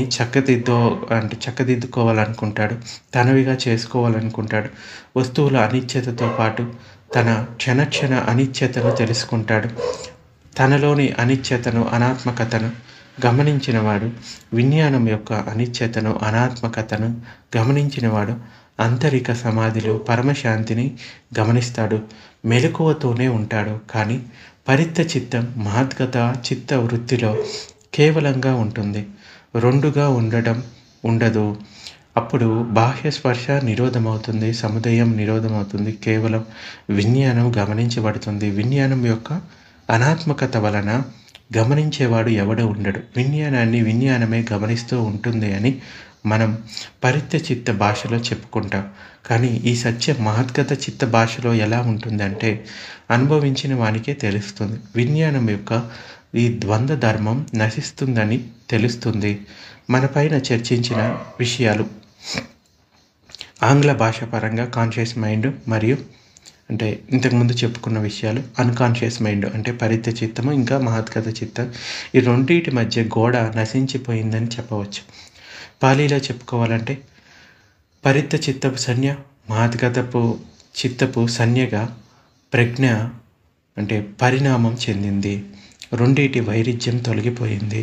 చక్కదిద్దుకోవాలనుకుంటాడు, తనవిగా చేసుకోవాలనుకుంటాడు. వస్తువుల అనిత్యతతో పాటు తన క్షణ అనిత్యతను తెలుసుకుంటాడు. తనలోని అనిత్యతను, అనాత్మకతను గమనించినవాడు, విజ్ఞానం యొక్క అనిత్యతను, అనాత్మకతను గమనించినవాడు అంతరిక సమాధిలో పరమశాంతిని గమనిస్తాడు. మెలకువతోనే ఉంటాడు. కానీ పరిత్త చిత్తం మహద్గత చిత్త వృత్తిలో కేవలంగా ఉంటుంది. రెండుగా ఉండదు. అప్పుడు బాహ్య స్పర్శ నిరోధమవుతుంది, సముదాయం నిరోధమవుతుంది. కేవలం విజ్ఞానం గమనించబడుతుంది. విజ్ఞానం యొక్క అనాత్మకత వలన గమనించేవాడు ఎవడో ఉండడు. విజ్ఞానాన్ని విజ్ఞానమే గమనిస్తూ ఉంటుంది అని మనం పరిత్య చిత్త భాషలో చెప్పుకుంటాం. కానీ ఈ సత్యం మహద్గత చిత్త భాషలో ఎలా ఉంటుందంటే అనుభవించిన వానికే తెలుస్తుంది. విజ్ఞానం యొక్క ఈ ద్వంద్వ ధర్మం నశిస్తుందని తెలుస్తుంది. మన పైన చర్చించిన విషయాలు ఆంగ్ల భాష పరంగా కాన్షియస్ మైండ్ మరియు అంటే ఇంతకుముందు చెప్పుకున్న విషయాలు అన్కాన్షియస్ మైండ్ అంటే పరిత్య చిత్తము ఇంకా మహద్గత చిత్తం, ఈ రెండింటి మధ్య గోడ నశించిపోయిందని చెప్పవచ్చు. పాలీలో చెప్పుకోవాలంటే పరిత్య చిత్తపు సంజ్ఞ మహద్గతపు చిత్తపు సంజ్ఞగా ప్రజ్ఞ అంటే పరిణామం చెందింది. రెండింటి వైరుధ్యం తొలగిపోయింది.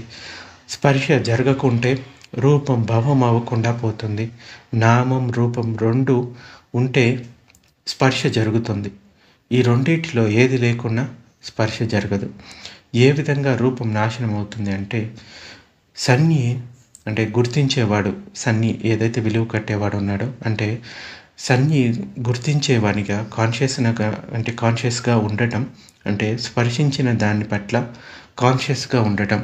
స్పర్శ జరగకుంటే రూపం భవం అవ్వకుండా పోతుంది. నామం రూపం రెండు ఉంటే స్పర్శ జరుగుతుంది. ఈ రెండింటిలో ఏది లేకున్నా స్పర్శ జరగదు. ఏ విధంగా రూపం నాశనం అవుతుంది అంటే సన్ని అంటే గుర్తించేవాడు, సన్ని ఏదైతే విలువ కట్టేవాడు ఉన్నాడో అంటే సన్ని గుర్తించేవానిగా కాన్షియస్గా ఉండటం అంటే స్పర్శించిన దాని పట్ల కాన్షియస్గా ఉండటం.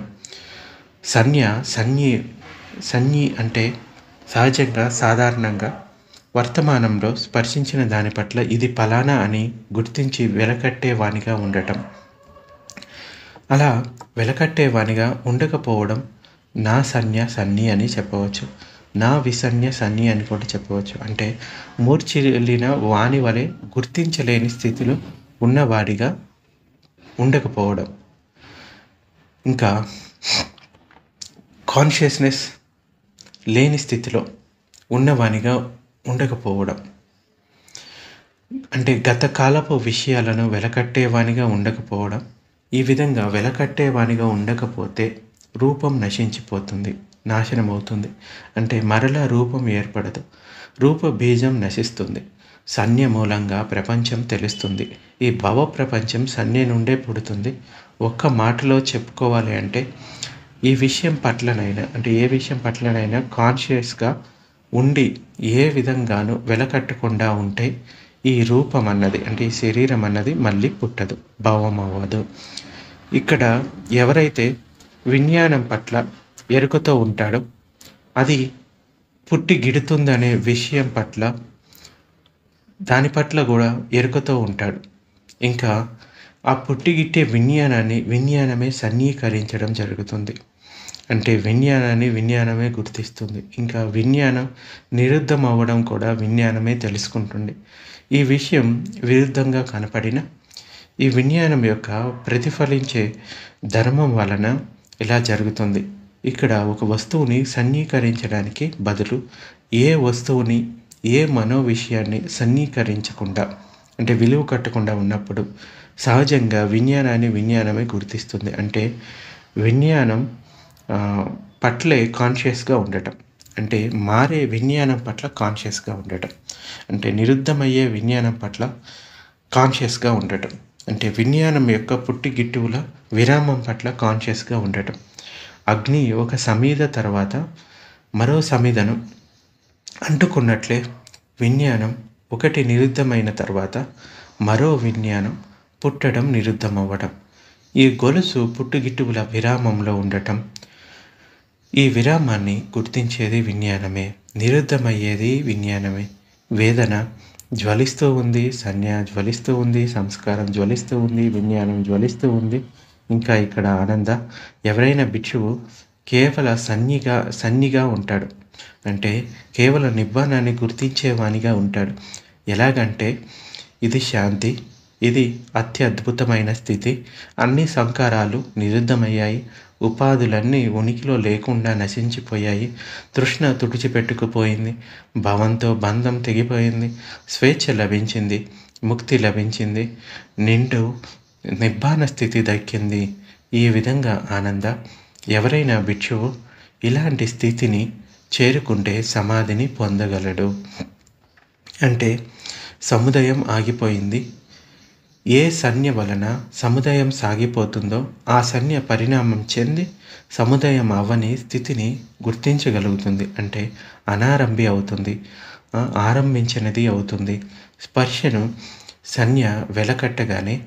సన్ని అంటే సహజంగా సాధారణంగా వర్తమానంలో స్పర్శించిన దాని పట్ల ఇది ఫలానా అని గుర్తించి వెలకట్టేవానిగా ఉండటం. అలా వెలకట్టేవానిగా ఉండకపోవడం నా సన్ని అని చెప్పవచ్చు. నా విసన్య సన్ని అని కూడా చెప్పవచ్చు. అంటే మూర్ఛిల్లిన వాని వలె గుర్తించలేని స్థితిలో ఉన్నవాడిగా ఉండకపోవడం. ఇంకా కాన్షియస్నెస్ లేని స్థితిలో ఉన్నవానిగా ఉండకపోవడం. అంటే గత కాలపు విషయాలను వెలకట్టేవానిగా ఉండకపోవడం. ఈ విధంగా వెలకట్టేవానిగా ఉండకపోతే రూపం నశించిపోతుంది, నాశనం అవుతుంది. అంటే మరలా రూపం ఏర్పడదు. రూప బీజం నశిస్తుంది. సన్య మూలంగా ప్రపంచం తెలుస్తుంది. ఈ భవ ప్రపంచం సన్య నుండే పుడుతుంది. ఒక్క మాటలో చెప్పుకోవాలి అంటే ఈ విషయం పట్లనైనా అంటే ఏ విషయం పట్లనైనా కాన్షియస్గా ఉండి ఏ విధంగానూ వెలకట్టకుండా ఉంటే ఈ రూపం అన్నది అంటే ఈ శరీరం అన్నది మళ్ళీ పుట్టదు, భావం అవ్వదు. ఇక్కడ ఎవరైతే విజ్ఞానం పట్ల ఎరుకతో ఉంటాడో అది పుట్టి గిడుతుందనే విషయం పట్ల దాని పట్ల కూడా ఎరుకతో ఉంటాడు. ఇంకా ఆ పుట్టిగిట్టే విజ్ఞానమే సన్నికరించడం జరుగుతుంది. అంటే విజ్ఞానమే గుర్తిస్తుంది. ఇంకా విజ్ఞానం నిరుద్ధం అవ్వడం కూడా విజ్ఞానమే తెలుసుకుంటుంది. ఈ విషయం విరుద్ధంగా కనపడిన ఈ విజ్ఞానం యొక్క ప్రతిఫలించే ధర్మం వలన ఇలా జరుగుతుంది. ఇక్కడ ఒక వస్తువుని సన్నికరించడానికి బదులు ఏ వస్తువుని ఏ మనో విషయాన్ని సన్నికరించకుండా అంటే విలువ కట్టకుండా ఉన్నప్పుడు సహజంగా విజ్ఞానమే గుర్తిస్తుంది. అంటే విజ్ఞానం పట్లే కాన్షియస్గా ఉండటం అంటే మారే విజ్ఞానం పట్ల కాన్షియస్గా ఉండటం. అంటే నిరుద్ధమయ్యే విజ్ఞానం పట్ల కాన్షియస్గా ఉండటం. అంటే విజ్ఞానం యొక్క పుట్టిగిట్టువుల విరామం పట్ల కాన్షియస్గా ఉండటం. అగ్ని ఒక సమీద తర్వాత మరో సమిధను అంటుకున్నట్లే విజ్ఞానం ఒకటి నిరుద్ధమైన తర్వాత మరో విజ్ఞానం పుట్టడం నిరుద్ధమవ్వడం. ఈ గొలుసు పుట్టుగిట్టువుల విరామంలో ఉండటం, ఈ విరామాన్ని గుర్తించేది విజ్ఞానమే, నిరుద్ధమయ్యేది విజ్ఞానమే. వేదన జ్వలిస్తూ ఉంది, సంజ్ఞ జ్వలిస్తూ ఉంది, సంస్కారం జ్వలిస్తూ ఉంది, విజ్ఞానం జ్వలిస్తూ ఉంది. ఇంకా ఇక్కడ ఆనంద. ఎవరైనా భిక్షువు కేవల సన్నిగా ఉంటాడు, అంటే కేవలం నిబ్బానాన్ని గుర్తించేవానిగా ఉంటాడు. ఎలాగంటే ఇది శాంతి, ఇది అత్యద్భుతమైన స్థితి, అన్ని సంకారాలు నిరుద్ధమయ్యాయి, ఉపాధులన్నీ ఉనికిలో లేకుండా నశించిపోయాయి, తృష్ణ తుడిచిపెట్టుకుపోయింది, భవంతో బంధం తెగిపోయింది, స్వేచ్ఛ లభించింది, ముక్తి లభించింది, నిండు నిబ్బాన స్థితి దక్కింది. ఈ విధంగా ఆనంద. ఎవరైనా భిక్షువు ఇలాంటి స్థితిని చేరుకుంటే సమాధిని పొందగలడు. అంటే సముదయం ఆగిపోయింది. ఏ సంజ్ఞ వలన సముదయం సాగిపోతుందో ఆ సంజ్ఞ పరిణామం చెంది సముదయం అవ్వని స్థితిని గుర్తించగలుగుతుంది. అంటే అనారంభి అవుతుంది, ఆరంభించినది అవుతుంది. స్పర్శను సంజ్ఞ వెలకట్టగానే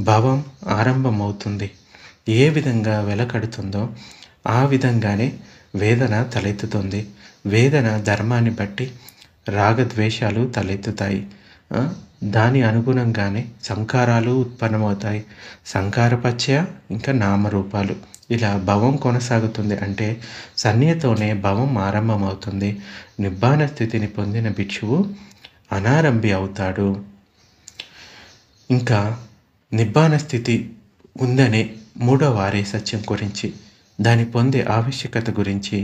భవం ఆరంభమవుతుంది. ఏ విధంగా వెలకడుతుందో ఆ విధంగానే వేదన తలెత్తుతుంది. వేదన ధర్మాన్ని బట్టి రాగద్వేషాలు తలెత్తుతాయి. దాని అనుగుణంగానే సంకారాలు ఉత్పన్నమవుతాయి. సంకారపత్య ఇంకా నామరూపాలు, ఇలా భవం కొనసాగుతుంది. అంటే సన్యతోనే భవం ఆరంభమవుతుంది. నిబ్బాన స్థితిని పొందిన భిక్షువు అనారంభి అవుతాడు. ఇంకా నిబ్బాన స్థితి ఉందనే మూడవ ఆర్య సత్యం గురించి, దాన్ని పొందే ఆవశ్యకత గురించి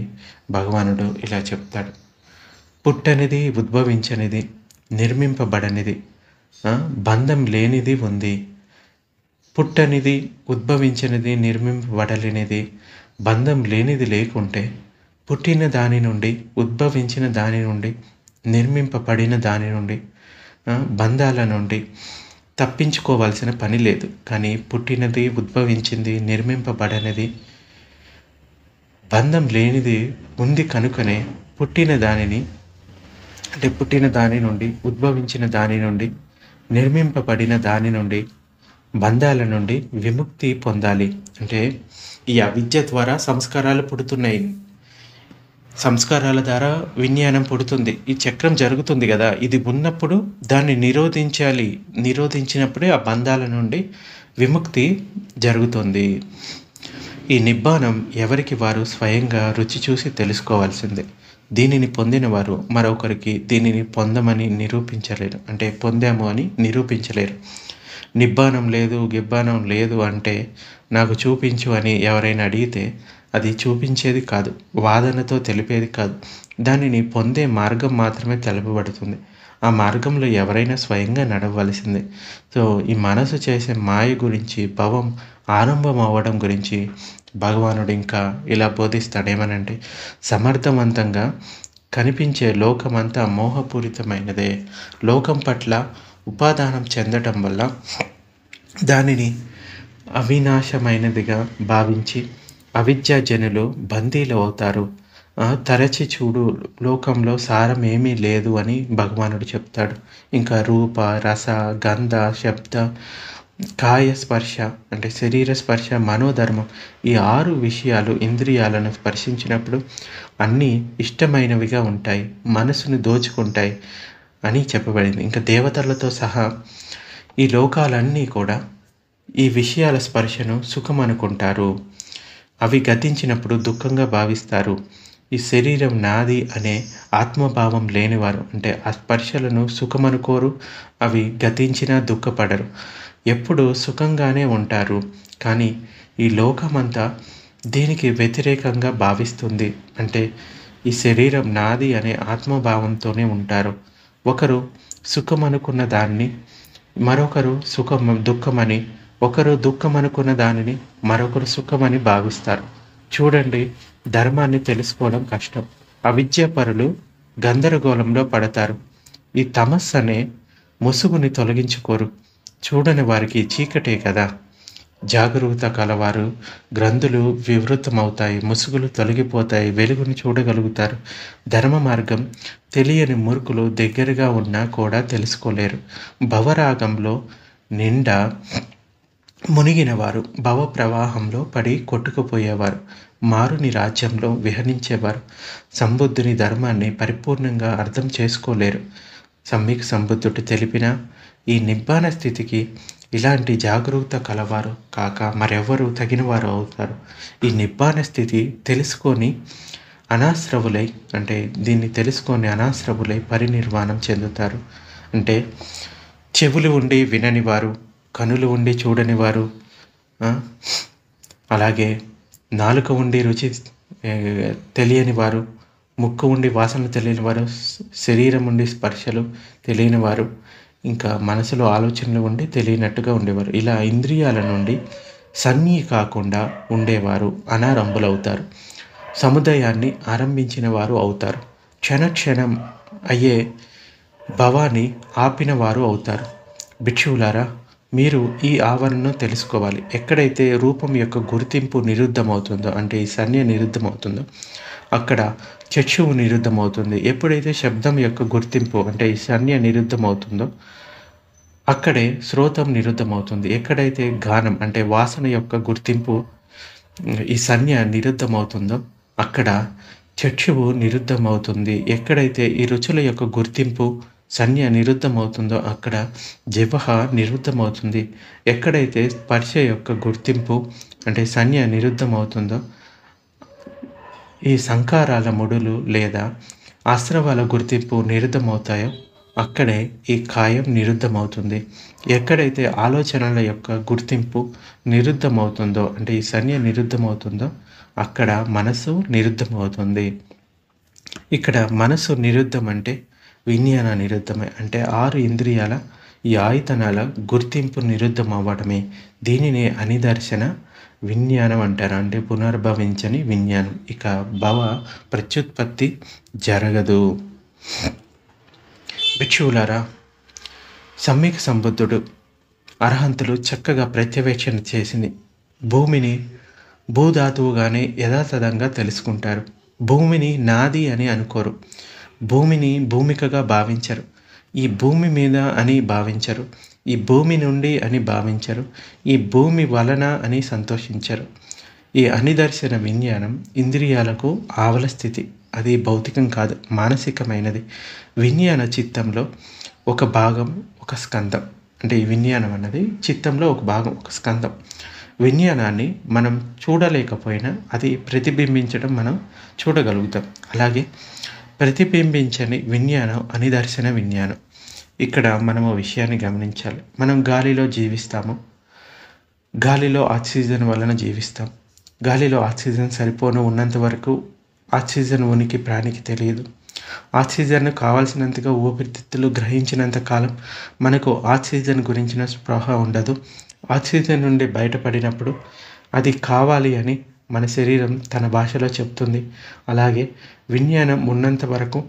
భగవానుడు ఇలా చెప్తాడు. పుట్టనిది, ఉద్భవించనిది, నిర్మింపబడనిది, బంధం లేనిది ఉంది. పుట్టనిది, ఉద్భవించినది, నిర్మింపబడలేనిది, బంధం లేనిది లేకుంటే పుట్టిన దాని నుండి, ఉద్భవించిన దాని నుండి, నిర్మింపబడిన దాని నుండి, బంధాల నుండి తప్పించుకోవాల్సిన పని లేదు. కానీ పుట్టినది, ఉద్భవించింది, నిర్మింపబడనిది, బంధం లేనిది ఉంది కనుకనే పుట్టిన దాని నుండి, ఉద్భవించిన దాని నుండి, నిర్మింపబడిన దాని నుండి, బంధాల నుండి విముక్తి పొందాలి. అంటే ఈ అవిద్య ద్వారా సంస్కారాలు పుడుతున్నాయి, సంస్కారాల ద్వారా విజ్ఞానం పుడుతుంది. ఈ చక్రం జరుగుతుంది కదా, ఇది ఉన్నప్పుడు దాన్ని నిరోధించాలి. నిరోధించినప్పుడే ఆ బంధాల నుండి విముక్తి జరుగుతుంది. ఈ నిబ్బానం ఎవరికి వారు స్వయంగా రుచి చూసి తెలుసుకోవాల్సిందే. దీనిని పొందిన వారు మరొకరికి దీనిని పొందమని నిరూపించలేరు, అంటే పొందాము అని నిరూపించలేరు. నిబ్బానం లేదు, గిబ్బానం లేదు అంటే నాకు చూపించు అని ఎవరైనా అడిగితే అది చూపించేది కాదు, వాదనతో తెలిపేది కాదు. దానిని పొందే మార్గం మాత్రమే తెలుపబడుతుంది. ఆ మార్గంలో ఎవరైనా స్వయంగా నడవలసిందే. సో ఈ మనసు చేసే మాయ గురించి, భవం ఆరంభం అవ్వడం గురించి భగవానుడు ఇంకా ఇలా బోధిస్తాడేమనంటే, సమర్థవంతంగా కనిపించే లోకమంతా మోహపూరితమైనదే. లోకం పట్ల ఉపాదానం చెందటం వల్ల దానిని అవినాశమైనదిగా భావించి అవిద్యాజనులు బందీలు అవుతారు. తరచి చూడు, లోకంలో సారం ఏమీ లేదు అని భగవానుడు చెప్తాడు. ఇంకా రూప, రస, గంధ, శబ్ద, కాయ స్పర్శ అంటే శరీర స్పర్శ, మనోధర్మం, ఈ 6 విషయాలు ఇంద్రియాలను స్పర్శించినప్పుడు అన్నీ ఇష్టమైనవిగా ఉంటాయి, మనసును దోచుకుంటాయి అని చెప్పబడింది. ఇంకా దేవతలతో సహా ఈ లోకాలన్నీ కూడా ఈ విషయాల స్పర్శను సుఖం అనుకుంటారు. అవి గతించినప్పుడు దుఃఖంగా భావిస్తారు. ఈ శరీరం నాది అనే ఆత్మభావం లేనివారు అంటే ఆ స్పర్శలను సుఖమనుకోరు, అవి గతించినా దుఃఖపడరు, ఎప్పుడు సుఖంగానే ఉంటారు. కానీ ఈ లోకమంతా దీనికి వ్యతిరేకంగా భావిస్తుంది. అంటే ఈ శరీరం నాది అనే ఆత్మభావంతోనే ఉంటారు. ఒకరు సుఖం అనుకున్న దాన్ని మరొకరు దుఃఖమని, ఒకరు దుఃఖం అనుకున్న దానిని మరొకరు సుఖమని భావిస్తారు. చూడండి, ధర్మాన్ని తెలుసుకోవడం కష్టం. అవిద్యాపరులు గందరగోళంలో పడతారు. ఈ తమస్సు అనే ముసుగుని తొలగించుకోరు. చూడని వారికి చీకటే కదా. జాగరూకత కలవారు గ్రంథులు వివృతమవుతాయి, ముసుగులు తొలగిపోతాయి, వెలుగును చూడగలుగుతారు. ధర్మ మార్గం తెలియని మూర్ఖులు దగ్గరగా ఉన్నా కూడా తెలుసుకోలేరు. భవరాగంలో నిండా మునిగినవారు భవ ప్రవాహంలో పడి కొట్టుకుపోయేవారు, మారుని రాజ్యంలో విహరించేవారు సంబుద్ధుని ధర్మాన్ని పరిపూర్ణంగా అర్థం చేసుకోలేరు. సమ్యక్ సంబుద్ధుడు తెలిపిన ఈ నిబ్బాన స్థితికి ఇలాంటి జాగరూకత కలవారు కాక మరెవ్వరూ తగినవారు అవుతారు. ఈ నిబ్బాన స్థితి తెలుసుకొని అనాశ్రవులై, అంటే దీన్ని తెలుసుకొని అనాశ్రవులై పరినిర్వాణం చెందుతారు. అంటే చెవులు ఉండి వినని వారు, కనులు ఉండి చూడని వారు, అలాగే నాలుక ఉండి రుచి తెలియని వారు, ముక్కు ఉండి వాసనలు తెలియని వారు, శరీరం ఉండి స్పర్శలు తెలియని వారు, ఇంకా మనసులో ఆలోచనలు ఉండి తెలియనట్టుగా ఉండేవారు. ఇలా ఇంద్రియాల నుండి సన్నీ కాకుండా ఉండేవారు అనారంభులవుతారు. సముదాయాన్ని ఆరంభించిన వారు అవుతారు. క్షణక్షణం అయ్యే భవాన్ని ఆపిన వారు అవుతారు. భిక్షువులారా, మీరు ఈ ఆవరణను తెలుసుకోవాలి. ఎక్కడైతే రూపం యొక్క గుర్తింపు నిరుద్ధమవుతుందో, అంటే ఈ సన్య నిరుద్ధమవుతుందో అక్కడ చక్షువు నిరుద్ధమవుతుంది. ఎప్పుడైతే శబ్దం యొక్క గుర్తింపు, అంటే ఈ సన్య నిరుద్ధమవుతుందో అక్కడే శ్రోతం నిరుద్ధమవుతుంది. ఎక్కడైతే గానం, అంటే వాసన యొక్క గుర్తింపు ఈ సన్య నిరుద్ధమవుతుందో అక్కడ చక్షువు నిరుద్ధమవుతుంది. ఎక్కడైతే ఈ రుచుల యొక్క గుర్తింపు సన్య నిరుద్ధమవుతుందో అక్కడ జిహ్వ నిరుద్ధమవుతుంది. ఎక్కడైతే స్పర్శ యొక్క గుర్తింపు, అంటే సన్య నిరుద్ధమవుతుందో ఈ సంకారాల ముడులు లేదా ఆశ్రవాల గుర్తింపు నిరుద్ధమవుతాయో అక్కడే ఈ కాయం నిరుద్ధమవుతుంది. ఎక్కడైతే ఆలోచనల యొక్క గుర్తింపు నిరుద్ధమవుతుందో, అంటే ఈ సన్య నిరుద్ధమవుతుందో అక్కడ మనసు నిరుద్ధమవుతుంది. ఇక్కడ మనసు నిరుద్ధం అంటే విజ్ఞాన నిరుద్ధమే. అంటే 6 ఇంద్రియాల ఈ ఆయుధనాల గుర్తింపు నిరుద్ధం అవ్వడమే. దీనినే అనిదర్శన విజ్ఞానం అంటారు, అంటే పునర్భవించని విజ్ఞానం. ఇక భవ ప్రత్యుత్పత్తి జరగదు. భిక్షువులారా, సమ్యక్ సంబుద్ధుడు అర్హంతులు చక్కగా ప్రత్యవేక్షణ చేసింది భూమిని భూధాతువుగానే యథాతథంగా తెలుసుకుంటారు. భూమిని నాది అని అనుకోరు. భూమిని భూమికగా భావించరు. ఈ భూమి మీద అని భావించరు. ఈ భూమి నుండి అని భావించరు. ఈ భూమి వలన అని సంతోషించరు. ఈ అనిదర్శన విజ్ఞానం ఇంద్రియాలకు ఆవల స్థితి. అది భౌతికం కాదు, మానసికమైనది. విజ్ఞాన చిత్తంలో ఒక భాగం, ఒక స్కందం. అంటే ఈ విజ్ఞానం అన్నది చిత్తంలో ఒక భాగం, ఒక స్కందం. విజ్ఞానాన్ని మనం చూడలేకపోయినా అది ప్రతిబింబించడం మనం చూడగలుగుతాం. అలాగే ప్రతిబింబించని విజ్ఞానం అనిదర్శన విజ్ఞానం. ఇక్కడ మనము విషయాన్ని గమనించాలి. మనం గాలిలో జీవిస్తాము. గాలిలో ఆక్సిజన్ వలన జీవిస్తాం. గాలిలో ఆక్సిజన్ సరిపోను ఉన్నంత వరకు ఆక్సిజన్ ఉనికి ప్రాణికి తెలియదు. ఆక్సిజన్ కావాల్సినంతగా ఊపిరితిత్తులు గ్రహించినంత కాలం మనకు ఆక్సిజన్ గురించిన స్పృహ ఉండదు. ఆక్సిజన్ నుండి బయటపడినప్పుడు అది కావాలి అని మన శరీరం తన భాషలో చెప్తుంది. అలాగే విజ్ఞానం ఉన్నంత వరకు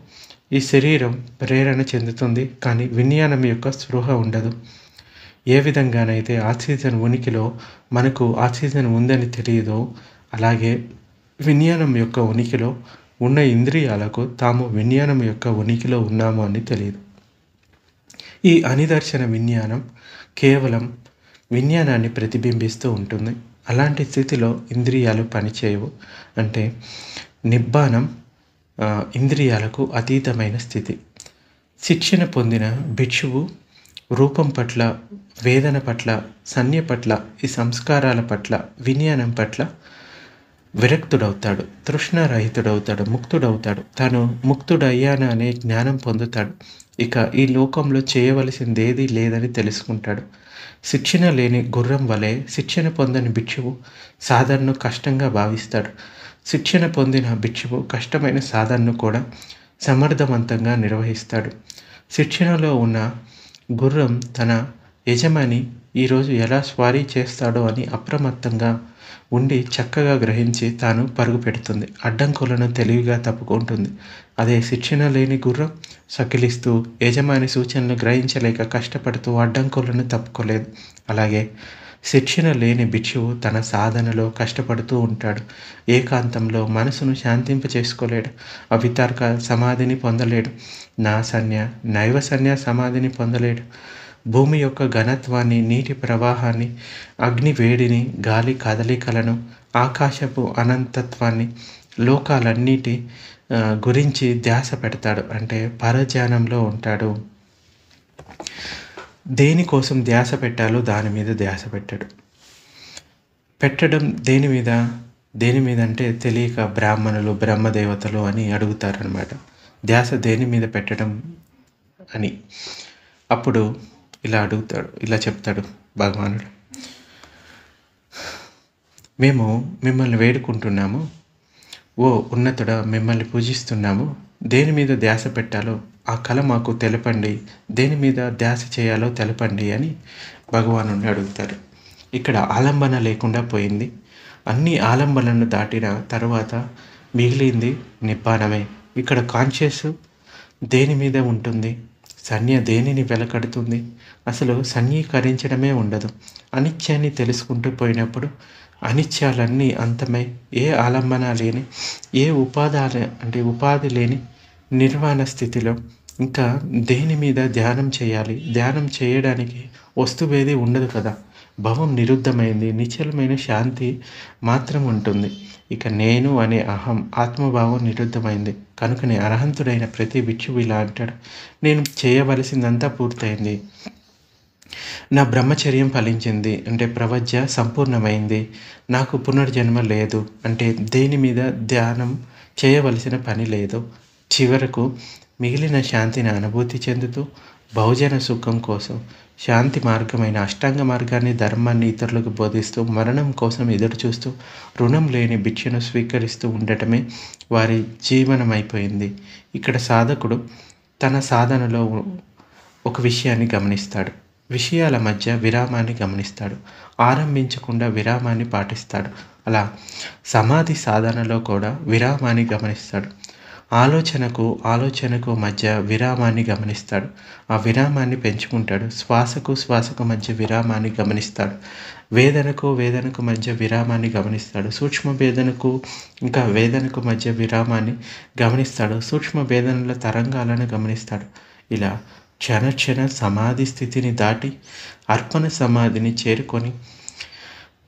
ఈ శరీరం ప్రేరణ చెందుతుంది, కానీ విజ్ఞానం యొక్క స్పృహ ఉండదు. ఏ విధంగానైతే ఆక్సిజన్ ఉనికిలో మనకు ఆక్సిజన్ ఉందని తెలియదో, అలాగే విజ్ఞానం యొక్క ఉనికిలో ఉన్న ఇంద్రియాలకు తాము విజ్ఞానం యొక్క ఉనికిలో ఉన్నాము అని తెలియదు. ఈ అనిదర్శన విజ్ఞానం కేవలం విజ్ఞానాన్ని ప్రతిబింబిస్తూ ఉంటుంది. అలాంటి స్థితిలో ఇంద్రియాలు పనిచేయవు. అంటే నిబ్బానం ఇంద్రియాలకు అతీతమైన స్థితి. శిక్షణ పొందిన భిక్షువు రూపం పట్ల, వేదన పట్ల, సన్య పట్ల, ఈ సంస్కారాల పట్ల, విజ్ఞానం పట్ల విరక్తుడవుతాడు, తృష్ణారహితుడవుతాడు, ముక్తుడవుతాడు. తాను ముక్తుడయ్యాను అనే జ్ఞానం పొందుతాడు. ఇక ఈ లోకంలో చేయవలసిందేదీ లేదని తెలుసుకుంటాడు. శిక్షణ లేని గుర్రం వలె శిక్షణ పొందని భిక్షువు సాధనను కష్టంగా భావిస్తాడు. శిక్షణ పొందిన భిక్షువు కష్టమైన సాధనను కూడా సమర్థవంతంగా నిర్వహిస్తాడు. శిక్షణలో ఉన్న గుర్రం తన యజమాని ఈరోజు ఎలా స్వారీ చేస్తాడో అని అప్రమత్తంగా ఉండి చక్కగా గ్రహించి తాను పరుగు పెడుతుంది, అడ్డంకులను తెలివిగా తప్పుకుంటుంది. అదే శిక్షణ లేని గుర్రం సకిలిస్తూ యజమాని సూచనలు గ్రహించలేక కష్టపడుతూ అడ్డంకులను తప్పుకోలేదు. అలాగే శిక్షణ లేని భిక్షువు తన సాధనలో కష్టపడుతూ ఉంటాడు. ఏకాంతంలో మనసును శాంతింప చేసుకోలేడు. అవితర్క సమాధిని పొందలేడు. నైవసన్య సమాధిని పొందలేడు. భూమి యొక్క ఘనత్వాన్ని, నీటి ప్రవాహాన్ని, అగ్ని వేడిని, గాలి కదలికలను, ఆకాశపు అనంతత్వాన్ని, లోకాలన్నిటి గురించి ధ్యాస పెడతాడు. అంటే పరధ్యానంలో ఉంటాడు. దేనికోసం ధ్యాస పెట్టాలో దాని మీద ధ్యాస పెట్టడం దేని మీద అంటే తెలియక బ్రాహ్మణులు, బ్రహ్మదేవతలు అని అడుగుతారనమాట. ధ్యాస దేని మీద పెట్టడం అని. అప్పుడు ఇలా చెప్తాడు భగవానుడు, మేము మిమ్మల్ని వేడుకుంటున్నాము, ఓ ఉన్నతుడా, మిమ్మల్ని పూజిస్తున్నాము. దేని మీద ధ్యాస పెట్టాలో ఆ కళ మాకు తెలపండి, దేని మీద ధ్యాస చేయాలో తెలపండి అని భగవానుడిని అడుగుతారు. ఇక్కడ ఆలంబన లేకుండా పోయింది. అన్ని ఆలంబనలను దాటిన తర్వాత మిగిలింది నిబ్బానమే. ఇక్కడ కాన్షియస్ దేని మీద ఉంటుంది? సన్య దేనిని వెలకడుతుంది? అసలు సన్యీకరించడమే ఉండదు. అనిత్యాన్ని తెలుసుకుంటూ పోయినప్పుడు అనిత్యాలన్నీ అంతమై, ఏ ఆలంబన లేని, ఏ ఉపాధి లేని నిర్వాణ స్థితిలో ఇంకా దేని మీద ధ్యానం చేయాలి? ధ్యానం చేయడానికి వస్తువేది ఉండదు కదా. భవం నిరుద్ధమైంది, నిశ్చలమైన శాంతి మాత్రం ఉంటుంది. ఇక నేను అనే అహం, ఆత్మభావం నిరుద్ధమైంది. కనుకనే అర్హంతుడైన ప్రతి భిక్షువు ఇలా అంటాడు, నేను చేయవలసిందంతా పూర్తయింది, నా బ్రహ్మచర్యం ఫలించింది, అంటే ప్రవజ్య సంపూర్ణమైంది, నాకు పునర్జన్మ లేదు, అంటే దేని మీద ధ్యానం చేయవలసిన పని లేదు. చివరకు మిగిలిన శాంతిని అనుభూతి చెందుతూ బహుజన సుఖం కోసం శాంతి మార్గమైన అష్టాంగ మార్గాన్ని, ధర్మాన్ని ఇతరులకు బోధిస్తూ మరణం కోసం ఎదురు చూస్తూ రుణం లేని భిక్షను స్వీకరిస్తూ ఉండటమే వారి జీవనమైపోయింది. ఇక్కడ సాధకుడు తన సాధనలో ఒక విషయాన్ని గమనిస్తాడు. విషయాల మధ్య విరామాన్ని గమనిస్తాడు. ఆరంభించకుండా విరామాన్ని పాటిస్తాడు. అలా సమాధి సాధనలో కూడా విరామాన్ని గమనిస్తాడు. ఆలోచనకు మధ్య విరామాన్ని గమనిస్తాడు. ఆ విరామాన్ని పెంచుకుంటాడు. శ్వాసకు మధ్య విరామాన్ని గమనిస్తాడు. వేదనకు మధ్య విరామాన్ని గమనిస్తాడు. సూక్ష్మ వేదనకు మధ్య విరామాన్ని గమనిస్తాడు. సూక్ష్మ వేదనల తరంగాలను గమనిస్తాడు. ఇలా క్షణ సమాధి స్థితిని దాటి అర్పణ సమాధిని చేరుకొని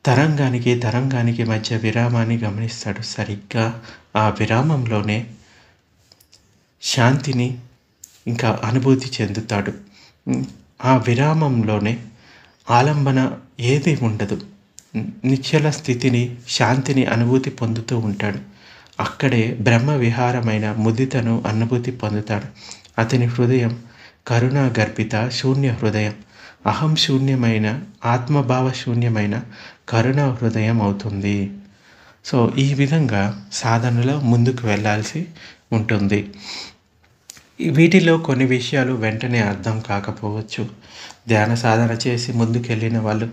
తరంగానికి మధ్య విరామాన్ని గమనిస్తాడు. సరిగ్గా ఆ విరామంలోనే శాంతిని ఇంకా అనుభూతి చెందుతాడు. ఆ విరామంలోనే ఆలంబన ఏది ఉండదు. నిశ్చల స్థితిని, శాంతిని అనుభూతి పొందుతూ ఉంటాడు. అక్కడే బ్రహ్మ విహారమైన ముదితను అనుభూతి పొందుతాడు. అతని హృదయం కరుణా గర్భిత శూన్య హృదయం, అహం శూన్యమైన, ఆత్మభావ శూన్యమైన కరుణా హృదయం అవుతుంది. సో ఈ విధంగా సాధనలో ముందుకు వెళ్ళాల్సి ఉంటుంది. వీటిలో కొన్ని విషయాలు వెంటనే అర్థం కాకపోవచ్చు. ధ్యాన సాధన చేసి ముందుకెళ్ళిన వాళ్ళు,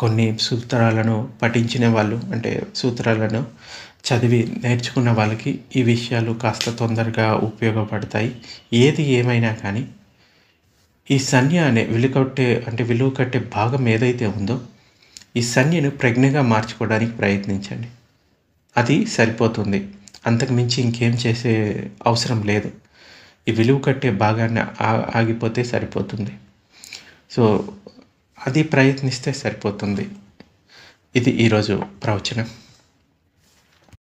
కొన్ని సూత్రాలను పఠించిన వాళ్ళు, అంటే సూత్రాలను చదివి నేర్చుకున్న వాళ్ళకి ఈ విషయాలు కాస్త తొందరగా ఉపయోగపడతాయి. ఏది ఏమైనా కానీ ఈ సంజ్ఞ అనే విలువ కట్టే భాగం ఏదైతే ఉందో, ఈ సంజ్ఞను ప్రజ్ఞగా మార్చుకోవడానికి ప్రయత్నించండి. అది సరిపోతుంది. అంతకుమించి ఇంకేం చేసే అవసరం లేదు. ఈ విలువ కట్టే భాగాన్ని ఆగిపోతే సరిపోతుంది. సో అది ప్రయత్నిస్తే సరిపోతుంది. ఇది ఈరోజు ప్రవచనం.